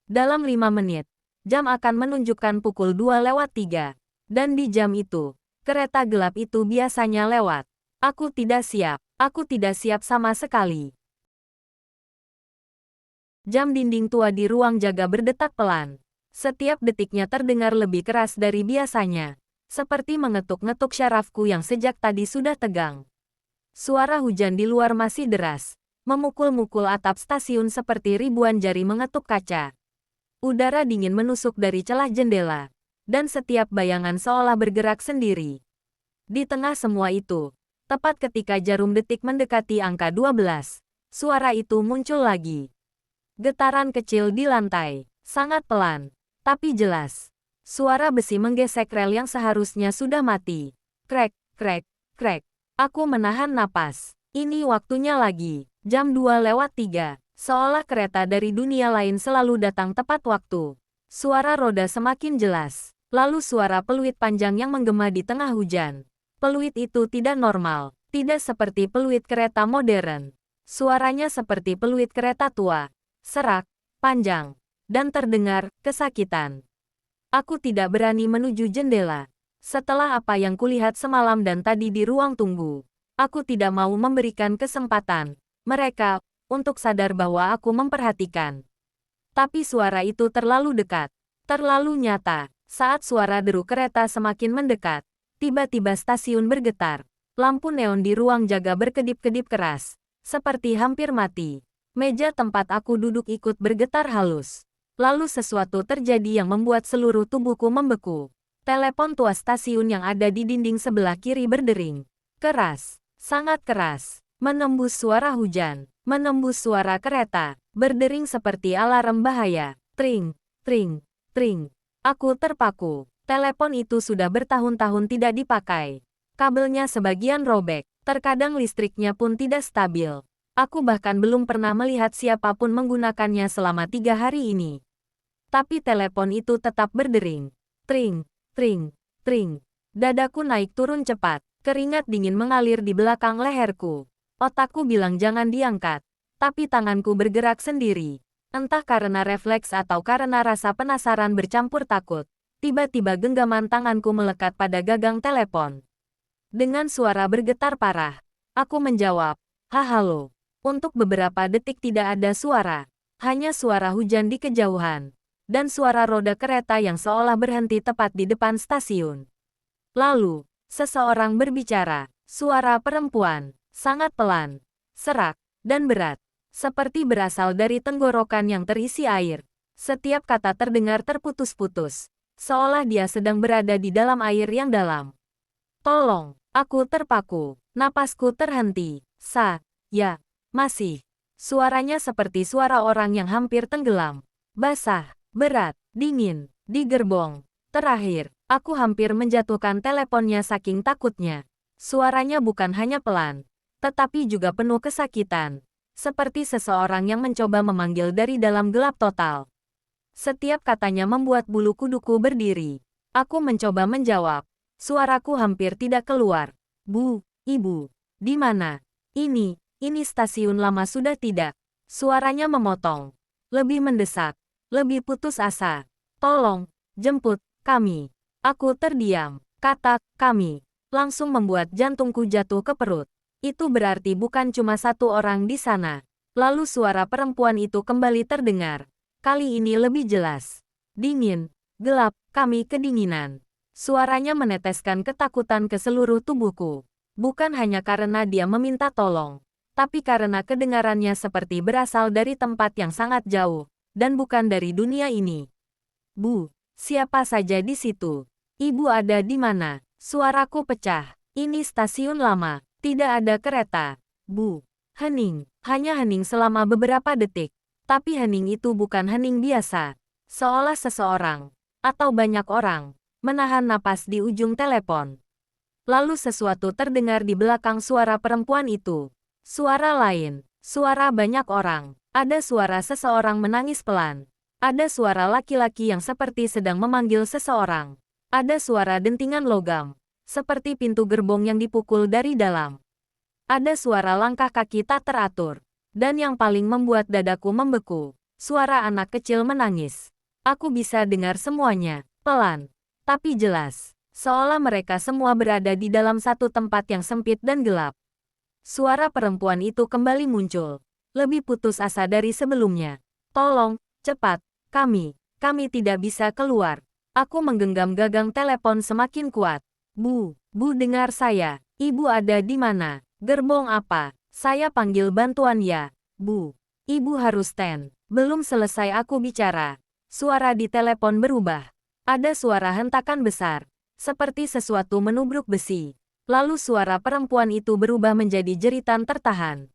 Dalam 5 menit, jam akan menunjukkan pukul 2:03. Dan di jam itu, kereta gelap itu biasanya lewat. Aku tidak siap. Aku tidak siap sama sekali. Jam dinding tua di ruang jaga berdetak pelan. Setiap detiknya terdengar lebih keras dari biasanya. Seperti mengetuk-ngetuk syarafku yang sejak tadi sudah tegang. Suara hujan di luar masih deras. Memukul-mukul atap stasiun seperti ribuan jari mengetuk kaca. Udara dingin menusuk dari celah jendela. Dan setiap bayangan seolah bergerak sendiri. Di tengah semua itu, tepat ketika jarum detik mendekati angka 12, suara itu muncul lagi. Getaran kecil di lantai, sangat pelan, tapi jelas. Suara besi menggesek rel yang seharusnya sudah mati. Krek, krek, krek. Aku menahan napas. Ini waktunya lagi. Jam 2:03. Seolah kereta dari dunia lain selalu datang tepat waktu. Suara roda semakin jelas. Lalu suara peluit panjang yang menggema di tengah hujan. Peluit itu tidak normal. Tidak seperti peluit kereta modern. Suaranya seperti peluit kereta tua. Serak, panjang, dan terdengar kesakitan. Aku tidak berani menuju jendela. Setelah apa yang kulihat semalam dan tadi di ruang tunggu, aku tidak mau memberikan kesempatan mereka untuk sadar bahwa aku memperhatikan. Tapi suara itu terlalu dekat, terlalu nyata. Saat suara deru kereta semakin mendekat, tiba-tiba stasiun bergetar. Lampu neon di ruang jaga berkedip-kedip keras, seperti hampir mati. Meja tempat aku duduk ikut bergetar halus. Lalu sesuatu terjadi yang membuat seluruh tubuhku membeku. Telepon tua stasiun yang ada di dinding sebelah kiri berdering. Keras, sangat keras. Menembus suara hujan, menembus suara kereta. Berdering seperti alarm bahaya. Tring, tring, tring. Aku terpaku. Telepon itu sudah bertahun-tahun tidak dipakai. Kabelnya sebagian robek. Terkadang listriknya pun tidak stabil. Aku bahkan belum pernah melihat siapapun menggunakannya selama 3 hari ini. Tapi telepon itu tetap berdering. Tring, tring, tring. Dadaku naik turun cepat. Keringat dingin mengalir di belakang leherku. Otakku bilang jangan diangkat. Tapi tanganku bergerak sendiri. Entah karena refleks atau karena rasa penasaran bercampur takut. Tiba-tiba genggaman tanganku melekat pada gagang telepon. Dengan suara bergetar parah, aku menjawab, halo. Untuk beberapa detik tidak ada suara, hanya suara hujan di kejauhan, dan suara roda kereta yang seolah berhenti tepat di depan stasiun. Lalu, seseorang berbicara, suara perempuan, sangat pelan, serak, dan berat, seperti berasal dari tenggorokan yang terisi air. Setiap kata terdengar terputus-putus, seolah dia sedang berada di dalam air yang dalam. Tolong, aku terpaku, napasku terhenti, ya. Masih. Suaranya seperti suara orang yang hampir tenggelam. Basah, berat, dingin, di gerbong. Terakhir, aku hampir menjatuhkan teleponnya saking takutnya. Suaranya bukan hanya pelan, tetapi juga penuh kesakitan. Seperti seseorang yang mencoba memanggil dari dalam gelap total. Setiap katanya membuat bulu kuduku berdiri. Aku mencoba menjawab. Suaraku hampir tidak keluar. Bu, ibu, di mana? Ini stasiun lama sudah tidak. Suaranya memotong. Lebih mendesak. Lebih putus asa. Tolong, jemput kami. Aku terdiam. Kata kami langsung membuat jantungku jatuh ke perut. Itu berarti bukan cuma satu orang di sana. Lalu suara perempuan itu kembali terdengar. Kali ini lebih jelas. Dingin, gelap, kami kedinginan. Suaranya meneteskan ketakutan ke seluruh tubuhku. Bukan hanya karena dia meminta tolong, tapi karena kedengarannya seperti berasal dari tempat yang sangat jauh, dan bukan dari dunia ini. Bu, siapa saja di situ? Ibu ada di mana? Suaraku pecah. Ini stasiun lama, tidak ada kereta. Bu, hening, hanya hening selama beberapa detik. Tapi hening itu bukan hening biasa. Seolah seseorang, atau banyak orang, menahan napas di ujung telepon. Lalu sesuatu terdengar di belakang suara perempuan itu. Suara lain, suara banyak orang. Ada suara seseorang menangis pelan. Ada suara laki-laki yang seperti sedang memanggil seseorang. Ada suara dentingan logam, seperti pintu gerbong yang dipukul dari dalam. Ada suara langkah kaki tak teratur. Dan yang paling membuat dadaku membeku, suara anak kecil menangis. Aku bisa dengar semuanya, pelan, tapi jelas. Seolah mereka semua berada di dalam satu tempat yang sempit dan gelap. Suara perempuan itu kembali muncul, lebih putus asa dari sebelumnya. Tolong, cepat, kami tidak bisa keluar. Aku menggenggam gagang telepon semakin kuat. Bu, dengar saya. Ibu ada di mana? Gerbong apa? Saya panggil bantuan ya. Bu, ibu harus stand. Belum selesai aku bicara. Suara di telepon berubah. Ada suara hentakan besar, seperti sesuatu menubruk besi. Lalu suara perempuan itu berubah menjadi jeritan tertahan.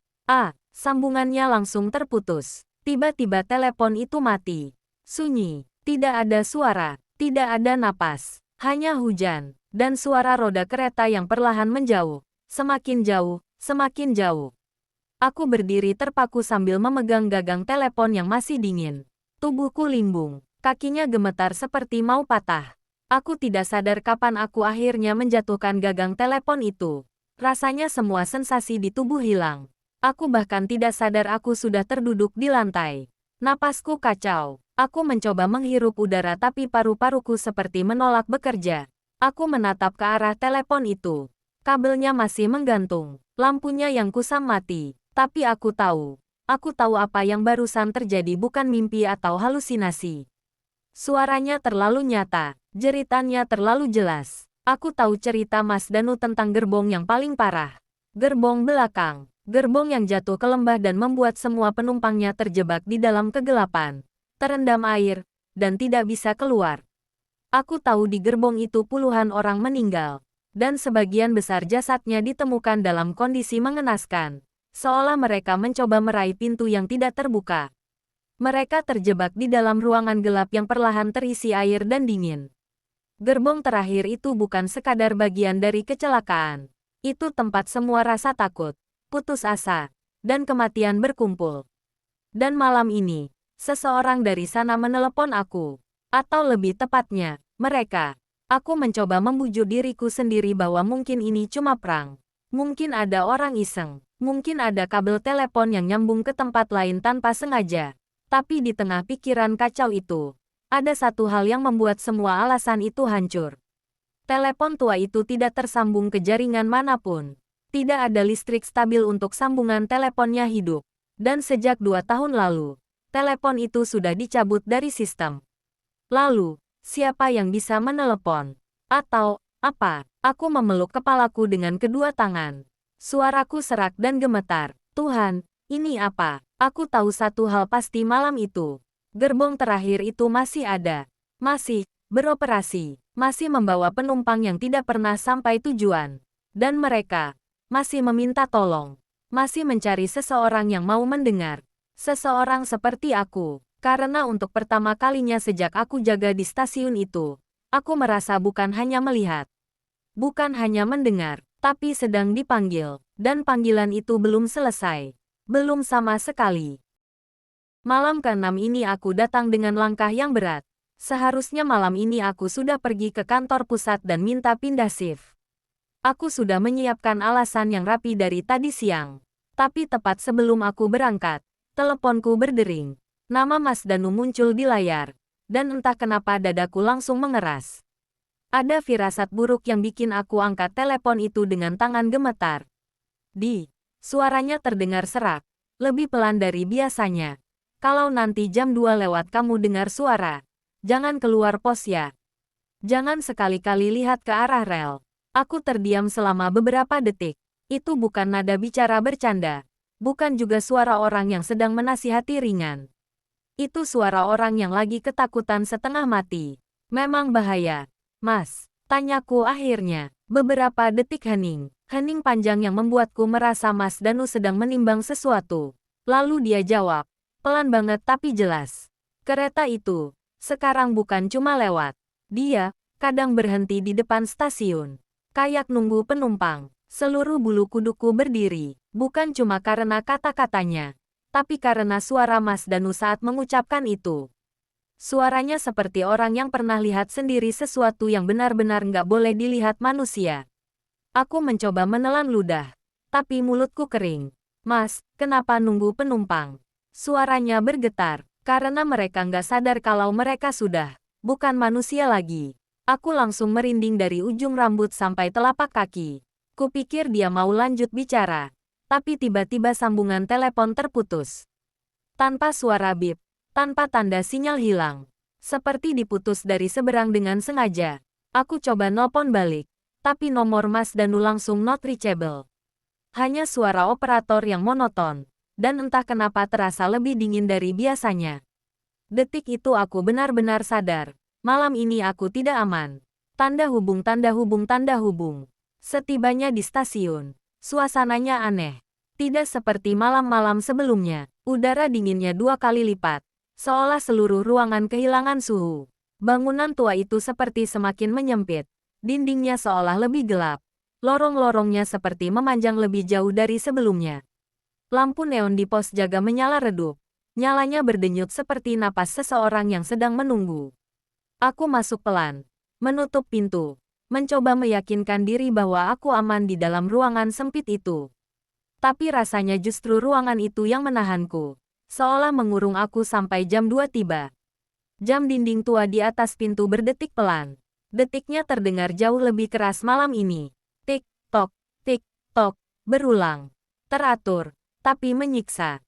Sambungannya langsung terputus. Tiba-tiba telepon itu mati. Sunyi, tidak ada suara, tidak ada napas, hanya hujan, dan suara roda kereta yang perlahan menjauh. Semakin jauh, semakin jauh. Aku berdiri terpaku sambil memegang gagang telepon yang masih dingin. Tubuhku limbung, kakinya gemetar seperti mau patah. Aku tidak sadar kapan aku akhirnya menjatuhkan gagang telepon itu. Rasanya semua sensasi di tubuh hilang. Aku bahkan tidak sadar aku sudah terduduk di lantai. Napasku kacau. Aku mencoba menghirup udara tapi paru-paruku seperti menolak bekerja. Aku menatap ke arah telepon itu. Kabelnya masih menggantung. Lampunya yang kusam mati. Tapi aku tahu apa yang barusan terjadi bukan mimpi atau halusinasi. Suaranya terlalu nyata, jeritannya terlalu jelas. Aku tahu cerita Mas Danu tentang gerbong yang paling parah. Gerbong belakang, gerbong yang jatuh ke lembah dan membuat semua penumpangnya terjebak di dalam kegelapan, terendam air, dan tidak bisa keluar. Aku tahu di gerbong itu puluhan orang meninggal, dan sebagian besar jasadnya ditemukan dalam kondisi mengenaskan. Seolah mereka mencoba meraih pintu yang tidak terbuka. Mereka terjebak di dalam ruangan gelap yang perlahan terisi air dan dingin. Gerbong terakhir itu bukan sekadar bagian dari kecelakaan. Itu tempat semua rasa takut, putus asa, dan kematian berkumpul. Dan malam ini, seseorang dari sana menelepon aku. Atau lebih tepatnya, mereka. Aku mencoba membujuk diriku sendiri bahwa mungkin ini cuma prank. Mungkin ada orang iseng. Mungkin ada kabel telepon yang nyambung ke tempat lain tanpa sengaja. Tapi di tengah pikiran kacau itu, ada satu hal yang membuat semua alasan itu hancur. Telepon tua itu tidak tersambung ke jaringan manapun. Tidak ada listrik stabil untuk sambungan teleponnya hidup. Dan sejak 2 tahun lalu, telepon itu sudah dicabut dari sistem. Lalu, siapa yang bisa menelepon? Atau, apa? Aku memeluk kepalaku dengan kedua tangan. Suaraku serak dan gemetar. Tuhan, ini apa? Aku tahu satu hal pasti malam itu. Gerbong terakhir itu masih ada. Masih beroperasi. Masih membawa penumpang yang tidak pernah sampai tujuan. Dan mereka masih meminta tolong. Masih mencari seseorang yang mau mendengar. Seseorang seperti aku. Karena untuk pertama kalinya sejak aku jaga di stasiun itu, aku merasa bukan hanya melihat. Bukan hanya mendengar, tapi sedang dipanggil, dan panggilan itu belum selesai. Belum sama sekali. Malam ke-6 ini aku datang dengan langkah yang berat. Seharusnya malam ini aku sudah pergi ke kantor pusat dan minta pindah shift. Aku sudah menyiapkan alasan yang rapi dari tadi siang. Tapi tepat sebelum aku berangkat, teleponku berdering. Nama Mas Danu muncul di layar. Dan entah kenapa dadaku langsung mengeras. Ada firasat buruk yang bikin aku angkat telepon itu dengan tangan gemetar. Suaranya terdengar serak, lebih pelan dari biasanya. Kalau nanti jam 2 lewat kamu dengar suara, jangan keluar pos ya. Jangan sekali-kali lihat ke arah rel. Aku terdiam selama beberapa detik. Itu bukan nada bicara bercanda. Bukan juga suara orang yang sedang menasihati ringan. Itu suara orang yang lagi ketakutan setengah mati. Memang bahaya. Mas, tanyaku akhirnya. Beberapa detik hening. Hening panjang yang membuatku merasa Mas Danu sedang menimbang sesuatu. Lalu dia jawab. Pelan banget tapi jelas. Kereta itu, sekarang bukan cuma lewat. Dia, kadang berhenti di depan stasiun. Kayak nunggu penumpang. Seluruh bulu kuduku berdiri, bukan cuma karena kata-katanya, tapi karena suara Mas Danu saat mengucapkan itu. Suaranya seperti orang yang pernah lihat sendiri sesuatu yang benar-benar nggak boleh dilihat manusia. Aku mencoba menelan ludah, tapi mulutku kering. Mas, kenapa nunggu penumpang? Suaranya bergetar, karena mereka nggak sadar kalau mereka sudah bukan manusia lagi. Aku langsung merinding dari ujung rambut sampai telapak kaki. Kupikir dia mau lanjut bicara, tapi tiba-tiba sambungan telepon terputus. Tanpa suara bip, tanpa tanda sinyal hilang. Seperti diputus dari seberang dengan sengaja. Aku coba nelpon balik, tapi nomor Mas Danu langsung not reachable. Hanya suara operator yang monoton, dan entah kenapa terasa lebih dingin dari biasanya. Detik itu aku benar-benar sadar, malam ini aku tidak aman. Tanda hubung, tanda hubung, tanda hubung. Setibanya di stasiun, suasananya aneh. Tidak seperti malam-malam sebelumnya. Udara dinginnya 2 kali lipat, seolah seluruh ruangan kehilangan suhu. Bangunan tua itu seperti semakin menyempit. Dindingnya seolah lebih gelap. Lorong-lorongnya seperti memanjang lebih jauh dari sebelumnya. Lampu neon di pos jaga menyala redup. Nyalanya berdenyut seperti napas seseorang yang sedang menunggu. Aku masuk pelan, menutup pintu, mencoba meyakinkan diri bahwa aku aman di dalam ruangan sempit itu. Tapi rasanya justru ruangan itu yang menahanku, seolah mengurung aku sampai jam 2 tiba. Jam dinding tua di atas pintu berdetik pelan. Detiknya terdengar jauh lebih keras malam ini. Tik-tok, tik-tok, berulang. Teratur, tapi menyiksa.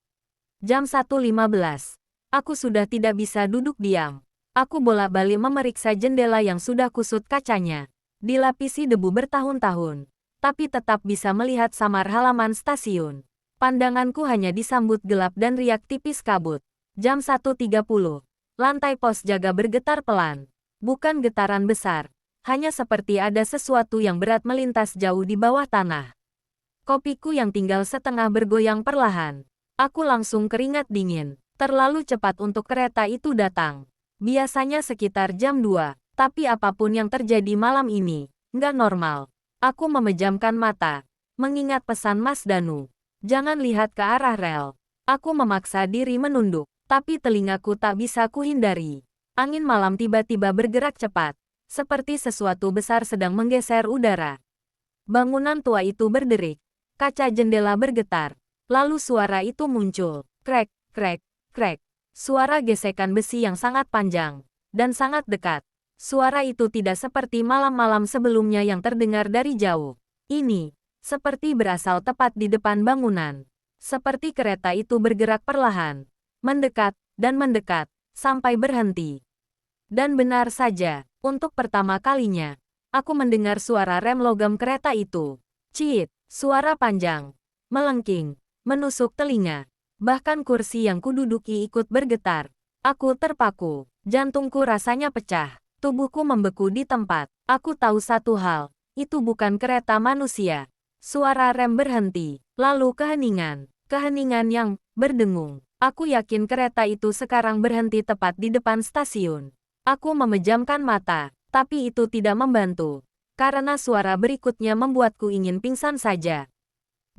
Jam 1.15. Aku sudah tidak bisa duduk diam. Aku bolak-balik memeriksa jendela yang sudah kusut kacanya. Dilapisi debu bertahun-tahun, tapi tetap bisa melihat samar halaman stasiun. Pandanganku hanya disambut gelap dan riak tipis kabut. Jam 1.30. Lantai pos jaga bergetar pelan. Bukan getaran besar, hanya seperti ada sesuatu yang berat melintas jauh di bawah tanah. Kopiku yang tinggal setengah bergoyang perlahan. Aku langsung keringat dingin. Terlalu cepat untuk kereta itu datang. Biasanya sekitar jam 2, tapi apapun yang terjadi malam ini, nggak normal. Aku memejamkan mata, mengingat pesan Mas Danu. Jangan lihat ke arah rel. Aku memaksa diri menunduk, tapi telingaku tak bisa kuhindari. Angin malam tiba-tiba bergerak cepat, seperti sesuatu besar sedang menggeser udara. Bangunan tua itu berderik, kaca jendela bergetar, lalu suara itu muncul. Krek, krek, krek. Suara gesekan besi yang sangat panjang, dan sangat dekat. Suara itu tidak seperti malam-malam sebelumnya yang terdengar dari jauh. Ini seperti berasal tepat di depan bangunan. Seperti kereta itu bergerak perlahan, mendekat, dan mendekat, sampai berhenti. Dan benar saja, untuk pertama kalinya, aku mendengar suara rem logam kereta itu. Ciit, suara panjang, melengking, menusuk telinga. Bahkan kursi yang kududuki ikut bergetar. Aku terpaku, jantungku rasanya pecah. Tubuhku membeku di tempat. Aku tahu satu hal, itu bukan kereta manusia. Suara rem berhenti, lalu keheningan. Keheningan yang berdengung. Aku yakin kereta itu sekarang berhenti tepat di depan stasiun. Aku memejamkan mata, tapi itu tidak membantu. Karena suara berikutnya membuatku ingin pingsan saja.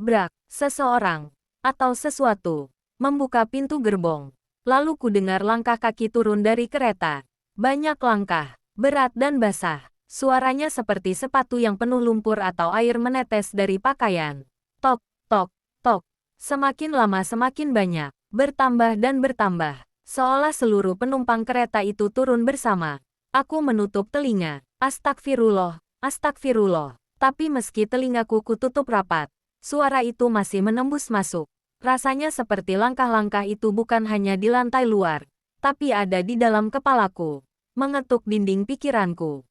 Brak, seseorang, atau sesuatu, membuka pintu gerbong. Lalu ku dengar langkah kaki turun dari kereta. Banyak langkah, berat dan basah. Suaranya seperti sepatu yang penuh lumpur atau air menetes dari pakaian. Tok, tok, tok. Semakin lama semakin banyak, bertambah dan bertambah. Seolah seluruh penumpang kereta itu turun bersama. Aku menutup telinga. Astagfirullah, astagfirullah. Tapi meski telingaku kututup rapat, suara itu masih menembus masuk. Rasanya seperti langkah-langkah itu bukan hanya di lantai luar, tapi ada di dalam kepalaku. Mengetuk dinding pikiranku.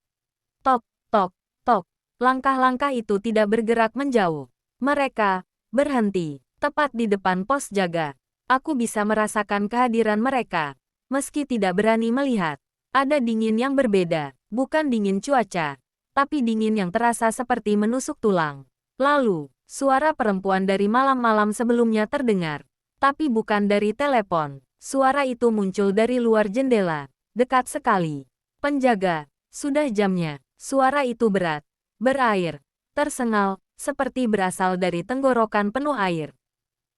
Tok, tok, tok. Langkah-langkah itu tidak bergerak menjauh. Mereka berhenti, tepat di depan pos jaga. Aku bisa merasakan kehadiran mereka, meski tidak berani melihat. Ada dingin yang berbeda, bukan dingin cuaca, tapi dingin yang terasa seperti menusuk tulang. Lalu, suara perempuan dari malam-malam sebelumnya terdengar, tapi bukan dari telepon. Suara itu muncul dari luar jendela. Dekat sekali. Penjaga, sudah jamnya. Suara itu berat, berair, tersengal, seperti berasal dari tenggorokan penuh air.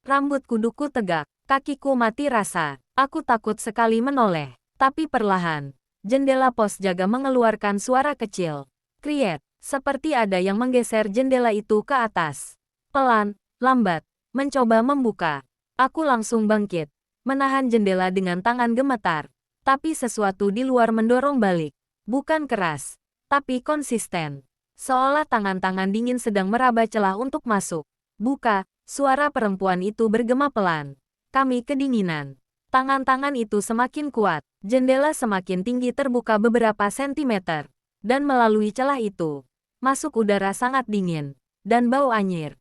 Rambut kuduku tegak, kakiku mati rasa. Aku takut sekali menoleh. Tapi perlahan, jendela pos jaga mengeluarkan suara kecil. Kriet, seperti ada yang menggeser jendela itu ke atas. Pelan, lambat, mencoba membuka. Aku langsung bangkit, menahan jendela dengan tangan gemetar. Tapi sesuatu di luar mendorong balik. Bukan keras, tapi konsisten. Seolah tangan-tangan dingin sedang meraba celah untuk masuk. Buka, suara perempuan itu bergema pelan. Kami kedinginan. Tangan-tangan itu semakin kuat. Jendela semakin tinggi terbuka beberapa sentimeter. Dan melalui celah itu, masuk udara sangat dingin. Dan bau anyir.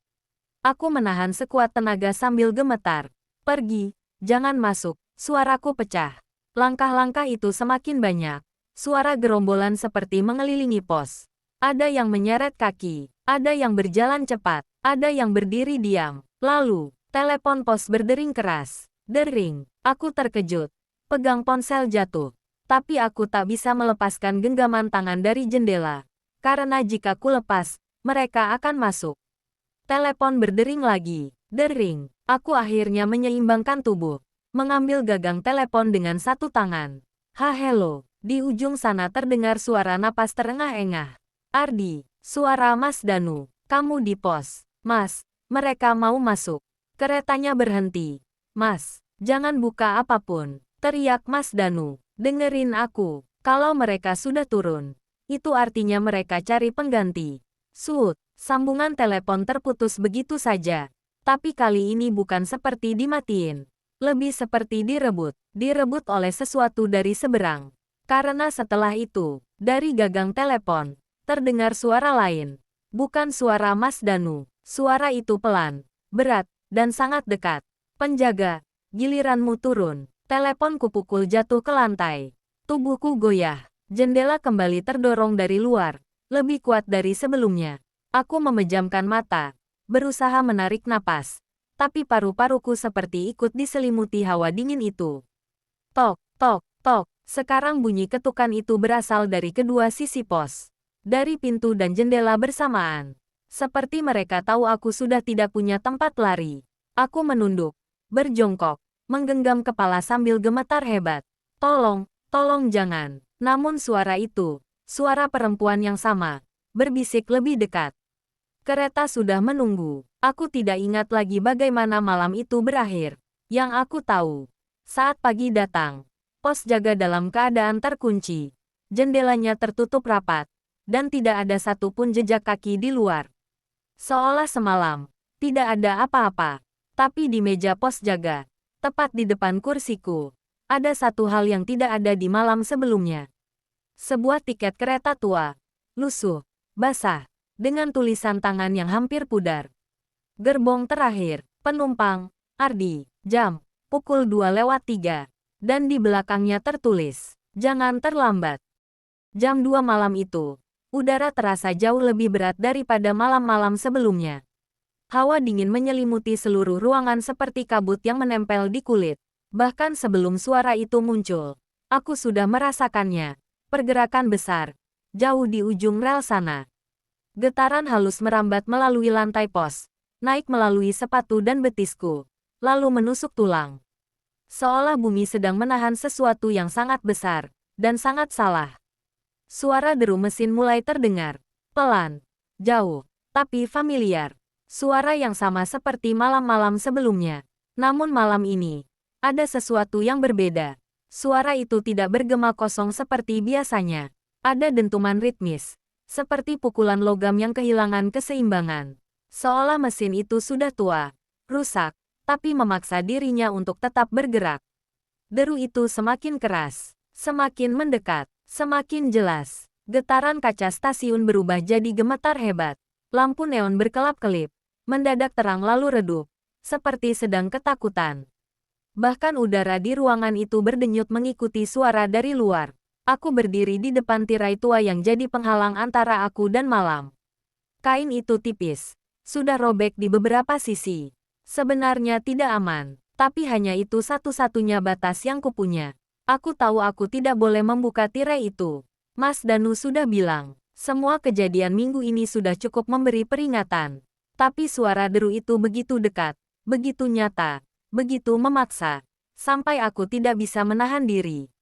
Aku menahan sekuat tenaga sambil gemetar. Pergi, jangan masuk. Suaraku pecah. Langkah-langkah itu semakin banyak. Suara gerombolan seperti mengelilingi pos. Ada yang menyeret kaki, ada yang berjalan cepat, ada yang berdiri diam. Lalu, telepon pos berdering keras. Dering, aku terkejut. Pegang ponsel jatuh. Tapi aku tak bisa melepaskan genggaman tangan dari jendela. Karena jika ku lepas, mereka akan masuk. Telepon berdering lagi. Dering, aku akhirnya menyeimbangkan tubuh. Mengambil gagang telepon dengan satu tangan. Hello. Di ujung sana terdengar suara napas terengah-engah. Ardi, suara Mas Danu. Kamu di pos. Mas, mereka mau masuk. Keretanya berhenti. Mas, jangan buka apapun. Teriak Mas Danu. Dengerin aku. Kalau mereka sudah turun, itu artinya mereka cari pengganti. Sambungan telepon terputus begitu saja. Tapi kali ini bukan seperti dimatiin. Lebih seperti direbut. Direbut oleh sesuatu dari seberang. Karena setelah itu, dari gagang telepon, terdengar suara lain. Bukan suara Mas Danu. Suara itu pelan, berat, dan sangat dekat. Penjaga, giliranmu turun. Telepon kupukul jatuh ke lantai. Tubuhku goyah. Jendela kembali terdorong dari luar. Lebih kuat dari sebelumnya. Aku memejamkan mata. Berusaha menarik napas. Tapi paru-paruku seperti ikut diselimuti hawa dingin itu. Tok, tok, tok. Sekarang bunyi ketukan itu berasal dari kedua sisi pos. Dari pintu dan jendela bersamaan. Seperti mereka tahu aku sudah tidak punya tempat lari. Aku menunduk, berjongkok, menggenggam kepala sambil gemetar hebat. Tolong, tolong jangan. Namun suara itu, suara perempuan yang sama, berbisik lebih dekat. Kereta sudah menunggu. Aku tidak ingat lagi bagaimana malam itu berakhir. Yang aku tahu, saat pagi datang, pos jaga dalam keadaan terkunci. Jendelanya tertutup rapat, dan tidak ada satupun jejak kaki di luar. Seolah semalam, tidak ada apa-apa. Tapi di meja pos jaga, tepat di depan kursiku, ada satu hal yang tidak ada di malam sebelumnya. Sebuah tiket kereta tua, lusuh, basah, dengan tulisan tangan yang hampir pudar. Gerbong terakhir, penumpang, Ardi, jam, pukul 2:03. Dan di belakangnya tertulis, jangan terlambat. Jam 2 malam itu, udara terasa jauh lebih berat daripada malam-malam sebelumnya. Hawa dingin menyelimuti seluruh ruangan seperti kabut yang menempel di kulit. Bahkan sebelum suara itu muncul, aku sudah merasakannya. Pergerakan besar, jauh di ujung rel sana. Getaran halus merambat melalui lantai pos, naik melalui sepatu dan betisku, lalu menusuk tulang. Seolah bumi sedang menahan sesuatu yang sangat besar, dan sangat salah. Suara deru mesin mulai terdengar. Pelan, jauh, tapi familiar. Suara yang sama seperti malam-malam sebelumnya. Namun malam ini, ada sesuatu yang berbeda. Suara itu tidak bergema kosong seperti biasanya. Ada dentuman ritmis, seperti pukulan logam yang kehilangan keseimbangan. Seolah mesin itu sudah tua, rusak, tapi memaksa dirinya untuk tetap bergerak. Deru itu semakin keras, semakin mendekat, semakin jelas. Getaran kaca stasiun berubah jadi gemetar hebat. Lampu neon berkelap-kelip, mendadak terang lalu redup, seperti sedang ketakutan. Bahkan udara di ruangan itu berdenyut mengikuti suara dari luar. Aku berdiri di depan tirai tua yang jadi penghalang antara aku dan malam. Kain itu tipis, sudah robek di beberapa sisi. Sebenarnya tidak aman, tapi hanya itu satu-satunya batas yang kupunya. Aku tahu aku tidak boleh membuka tirai itu. Mas Danu sudah bilang, Semua kejadian minggu ini sudah cukup memberi peringatan. Tapi suara deru itu begitu dekat, begitu nyata, begitu memaksa, sampai aku tidak bisa menahan diri.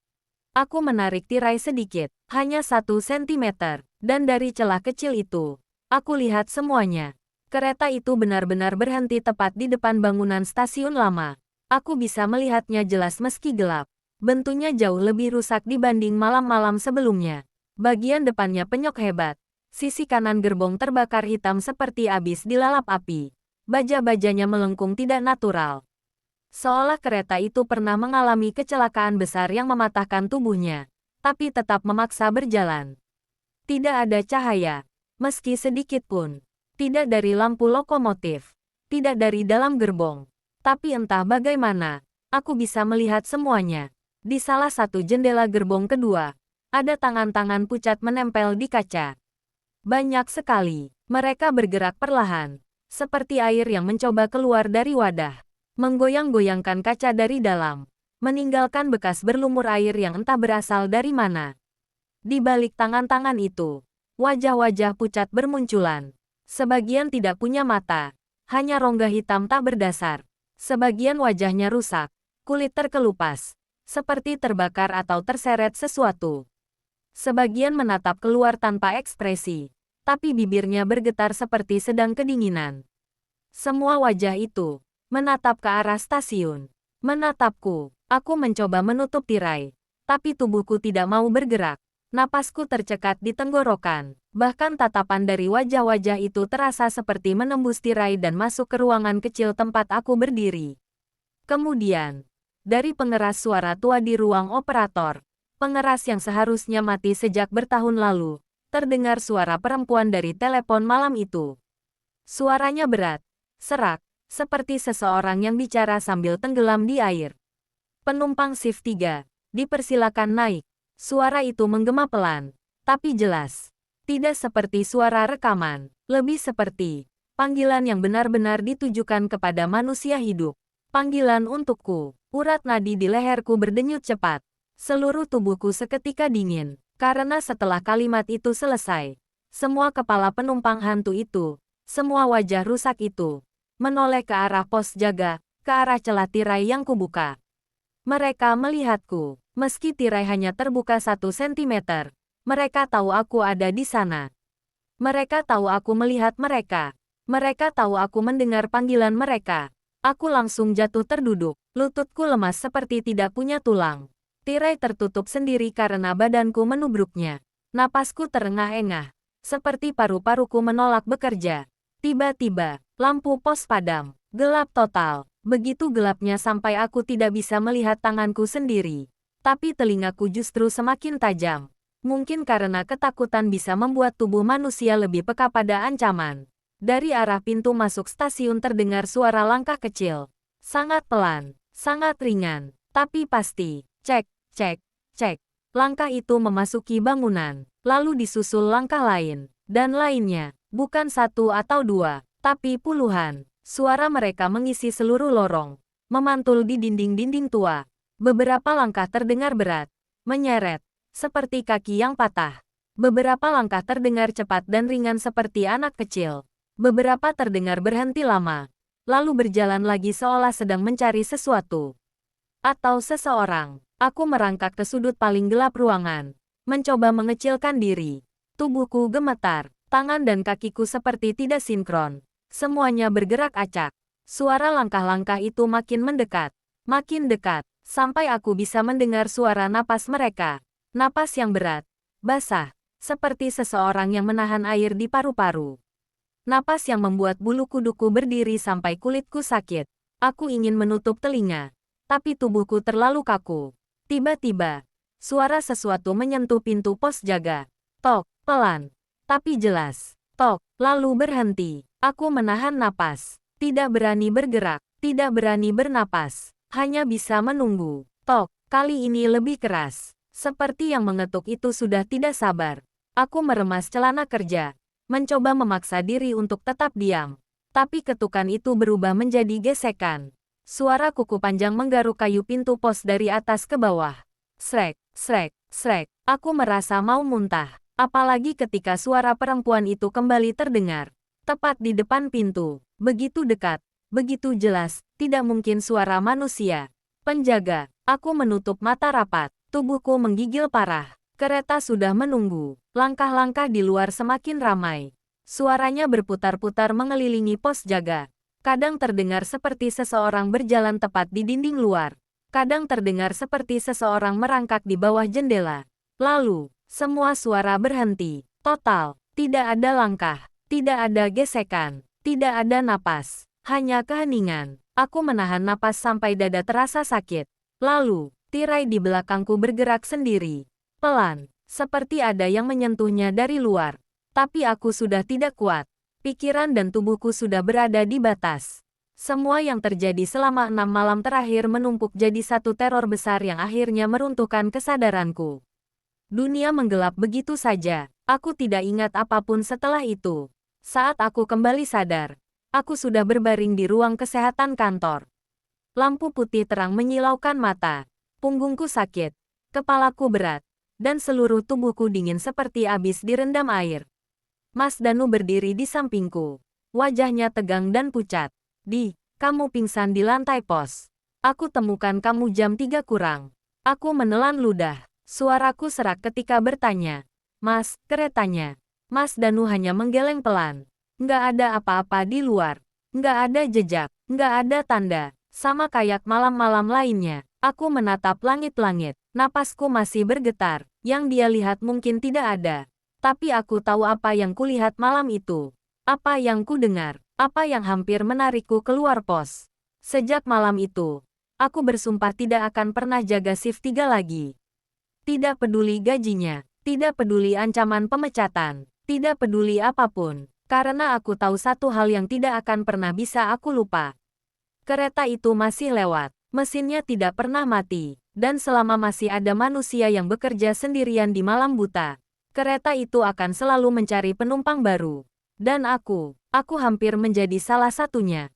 Aku menarik tirai sedikit, hanya 1 sentimeter, dan dari celah kecil itu, aku lihat semuanya. Kereta itu benar-benar berhenti tepat di depan bangunan stasiun lama. Aku bisa melihatnya jelas meski gelap. Bentuknya jauh lebih rusak dibanding malam-malam sebelumnya. Bagian depannya penyok hebat. Sisi kanan gerbong terbakar hitam seperti habis dilalap api. Baja-bajanya melengkung tidak natural. Seolah kereta itu pernah mengalami kecelakaan besar yang mematahkan tubuhnya, tapi tetap memaksa berjalan. Tidak ada cahaya, meski sedikit pun. Tidak dari lampu lokomotif. Tidak dari dalam gerbong. Tapi entah bagaimana, aku bisa melihat semuanya. Di salah satu jendela gerbong kedua, ada tangan-tangan pucat menempel di kaca. Banyak sekali. Mereka bergerak perlahan, seperti air yang mencoba keluar dari wadah. Menggoyang-goyangkan kaca dari dalam, meninggalkan bekas berlumur air yang entah berasal dari mana. Di balik tangan-tangan itu, wajah-wajah pucat bermunculan. Sebagian tidak punya mata, hanya rongga hitam tak berdasar. Sebagian wajahnya rusak, kulit terkelupas, seperti terbakar atau terseret sesuatu. Sebagian menatap keluar tanpa ekspresi, tapi bibirnya bergetar seperti sedang kedinginan. Semua wajah itu menatap ke arah stasiun. Menatapku. Aku mencoba menutup tirai, tapi tubuhku tidak mau bergerak. Napasku tercekat di tenggorokan. Bahkan tatapan dari wajah-wajah itu terasa seperti menembus tirai dan masuk ke ruangan kecil tempat aku berdiri. Kemudian, dari pengeras suara tua di ruang operator, pengeras yang seharusnya mati sejak bertahun lalu, terdengar suara perempuan dari telepon malam itu. Suaranya berat, serak, seperti seseorang yang bicara sambil tenggelam di air. Penumpang shift 3, dipersilakan naik. Suara itu menggema pelan, tapi jelas. Tidak seperti suara rekaman, lebih seperti panggilan yang benar-benar ditujukan kepada manusia hidup. Panggilan untukku. Urat nadi di leherku berdenyut cepat. Seluruh tubuhku seketika dingin, karena setelah kalimat itu selesai, semua kepala penumpang hantu itu, semua wajah rusak itu, menoleh ke arah pos jaga, ke arah celah tirai yang kubuka. Mereka melihatku, meski tirai hanya terbuka 1 sentimeter. Mereka tahu aku ada di sana. Mereka tahu aku melihat mereka. Mereka tahu aku mendengar panggilan mereka. Aku langsung jatuh terduduk, lututku lemas seperti tidak punya tulang. Tirai tertutup sendiri karena badanku menubruknya. Napasku terengah-engah, seperti paru-paruku menolak bekerja. Tiba-tiba, lampu pos padam, gelap total. Begitu gelapnya sampai aku tidak bisa melihat tanganku sendiri. Tapi telingaku justru semakin tajam. Mungkin karena ketakutan bisa membuat tubuh manusia lebih peka pada ancaman. Dari arah pintu masuk stasiun terdengar suara langkah kecil. Sangat pelan, sangat ringan, tapi pasti. Cek. Cek, cek. Langkah itu memasuki bangunan, lalu disusul langkah lain, dan lainnya. Bukan 1 atau 2, tapi puluhan. Suara mereka mengisi seluruh lorong, memantul di dinding-dinding tua. Beberapa langkah terdengar berat, menyeret, seperti kaki yang patah. Beberapa langkah terdengar cepat dan ringan seperti anak kecil. Beberapa terdengar berhenti lama, lalu berjalan lagi seolah sedang mencari sesuatu. Atau seseorang. Aku merangkak ke sudut paling gelap ruangan, mencoba mengecilkan diri. Tubuhku gemetar, tangan dan kakiku seperti tidak sinkron. Semuanya bergerak acak. Suara langkah-langkah itu makin mendekat, makin dekat, sampai aku bisa mendengar suara napas mereka. Napas yang berat, basah, seperti seseorang yang menahan air di paru-paru. Napas yang membuat bulu kuduku berdiri sampai kulitku sakit. Aku ingin menutup telinga, tapi tubuhku terlalu kaku. Tiba-tiba, suara sesuatu menyentuh pintu pos jaga. Tok, pelan, tapi jelas. Tok, lalu berhenti. Aku menahan napas. Tidak berani bergerak, tidak berani bernapas. Hanya bisa menunggu. Tok, kali ini lebih keras. Seperti yang mengetuk itu sudah tidak sabar. Aku meremas celana kerja, mencoba memaksa diri untuk tetap diam. Tapi ketukan itu berubah menjadi gesekan. Suara kuku panjang menggaruk kayu pintu pos dari atas ke bawah. Srek, srek, srek. Aku merasa mau muntah. Apalagi ketika suara perempuan itu kembali terdengar. Tepat di depan pintu. Begitu dekat. Begitu jelas. Tidak mungkin suara manusia. Penjaga. Aku menutup mata rapat. Tubuhku menggigil parah. Kereta sudah menunggu. Langkah-langkah di luar semakin ramai. Suaranya berputar-putar mengelilingi pos jaga. Kadang terdengar seperti seseorang berjalan tepat di dinding luar. Kadang terdengar seperti seseorang merangkak di bawah jendela. Lalu, semua suara berhenti. Total. Tidak ada langkah. Tidak ada gesekan. Tidak ada napas. Hanya keheningan. Aku menahan napas sampai dada terasa sakit. Lalu, tirai di belakangku bergerak sendiri. Pelan. Seperti ada yang menyentuhnya dari luar. Tapi aku sudah tidak kuat. Pikiran dan tubuhku sudah berada di batas. Semua yang terjadi selama 6 malam terakhir menumpuk jadi satu teror besar yang akhirnya meruntuhkan kesadaranku. Dunia menggelap begitu saja. Aku tidak ingat apapun setelah itu. Saat aku kembali sadar, aku sudah berbaring di ruang kesehatan kantor. Lampu putih terang menyilaukan mata. Punggungku sakit. Kepalaku berat. Dan seluruh tubuhku dingin seperti habis direndam air. Mas Danu berdiri di sampingku. Wajahnya tegang dan pucat. Kamu pingsan di lantai pos. Aku temukan kamu jam 3 kurang. Aku menelan ludah. Suaraku serak ketika bertanya. Mas, keretanya. Mas Danu hanya menggeleng pelan. Nggak ada apa-apa di luar. Nggak ada jejak. Nggak ada tanda. Sama kayak malam-malam lainnya. Aku menatap langit-langit. Napasku masih bergetar. Yang dia lihat mungkin tidak ada. Tapi aku tahu apa yang kulihat malam itu. Apa yang kudengar. Apa yang hampir menarikku keluar pos. Sejak malam itu, aku bersumpah tidak akan pernah jaga shift 3 lagi. Tidak peduli gajinya, tidak peduli ancaman pemecatan, tidak peduli apapun. Karena aku tahu satu hal yang tidak akan pernah bisa aku lupa. Kereta itu masih lewat, mesinnya tidak pernah mati, dan selama masih ada manusia yang bekerja sendirian di malam buta, kereta itu akan selalu mencari penumpang baru. Dan aku hampir menjadi salah satunya.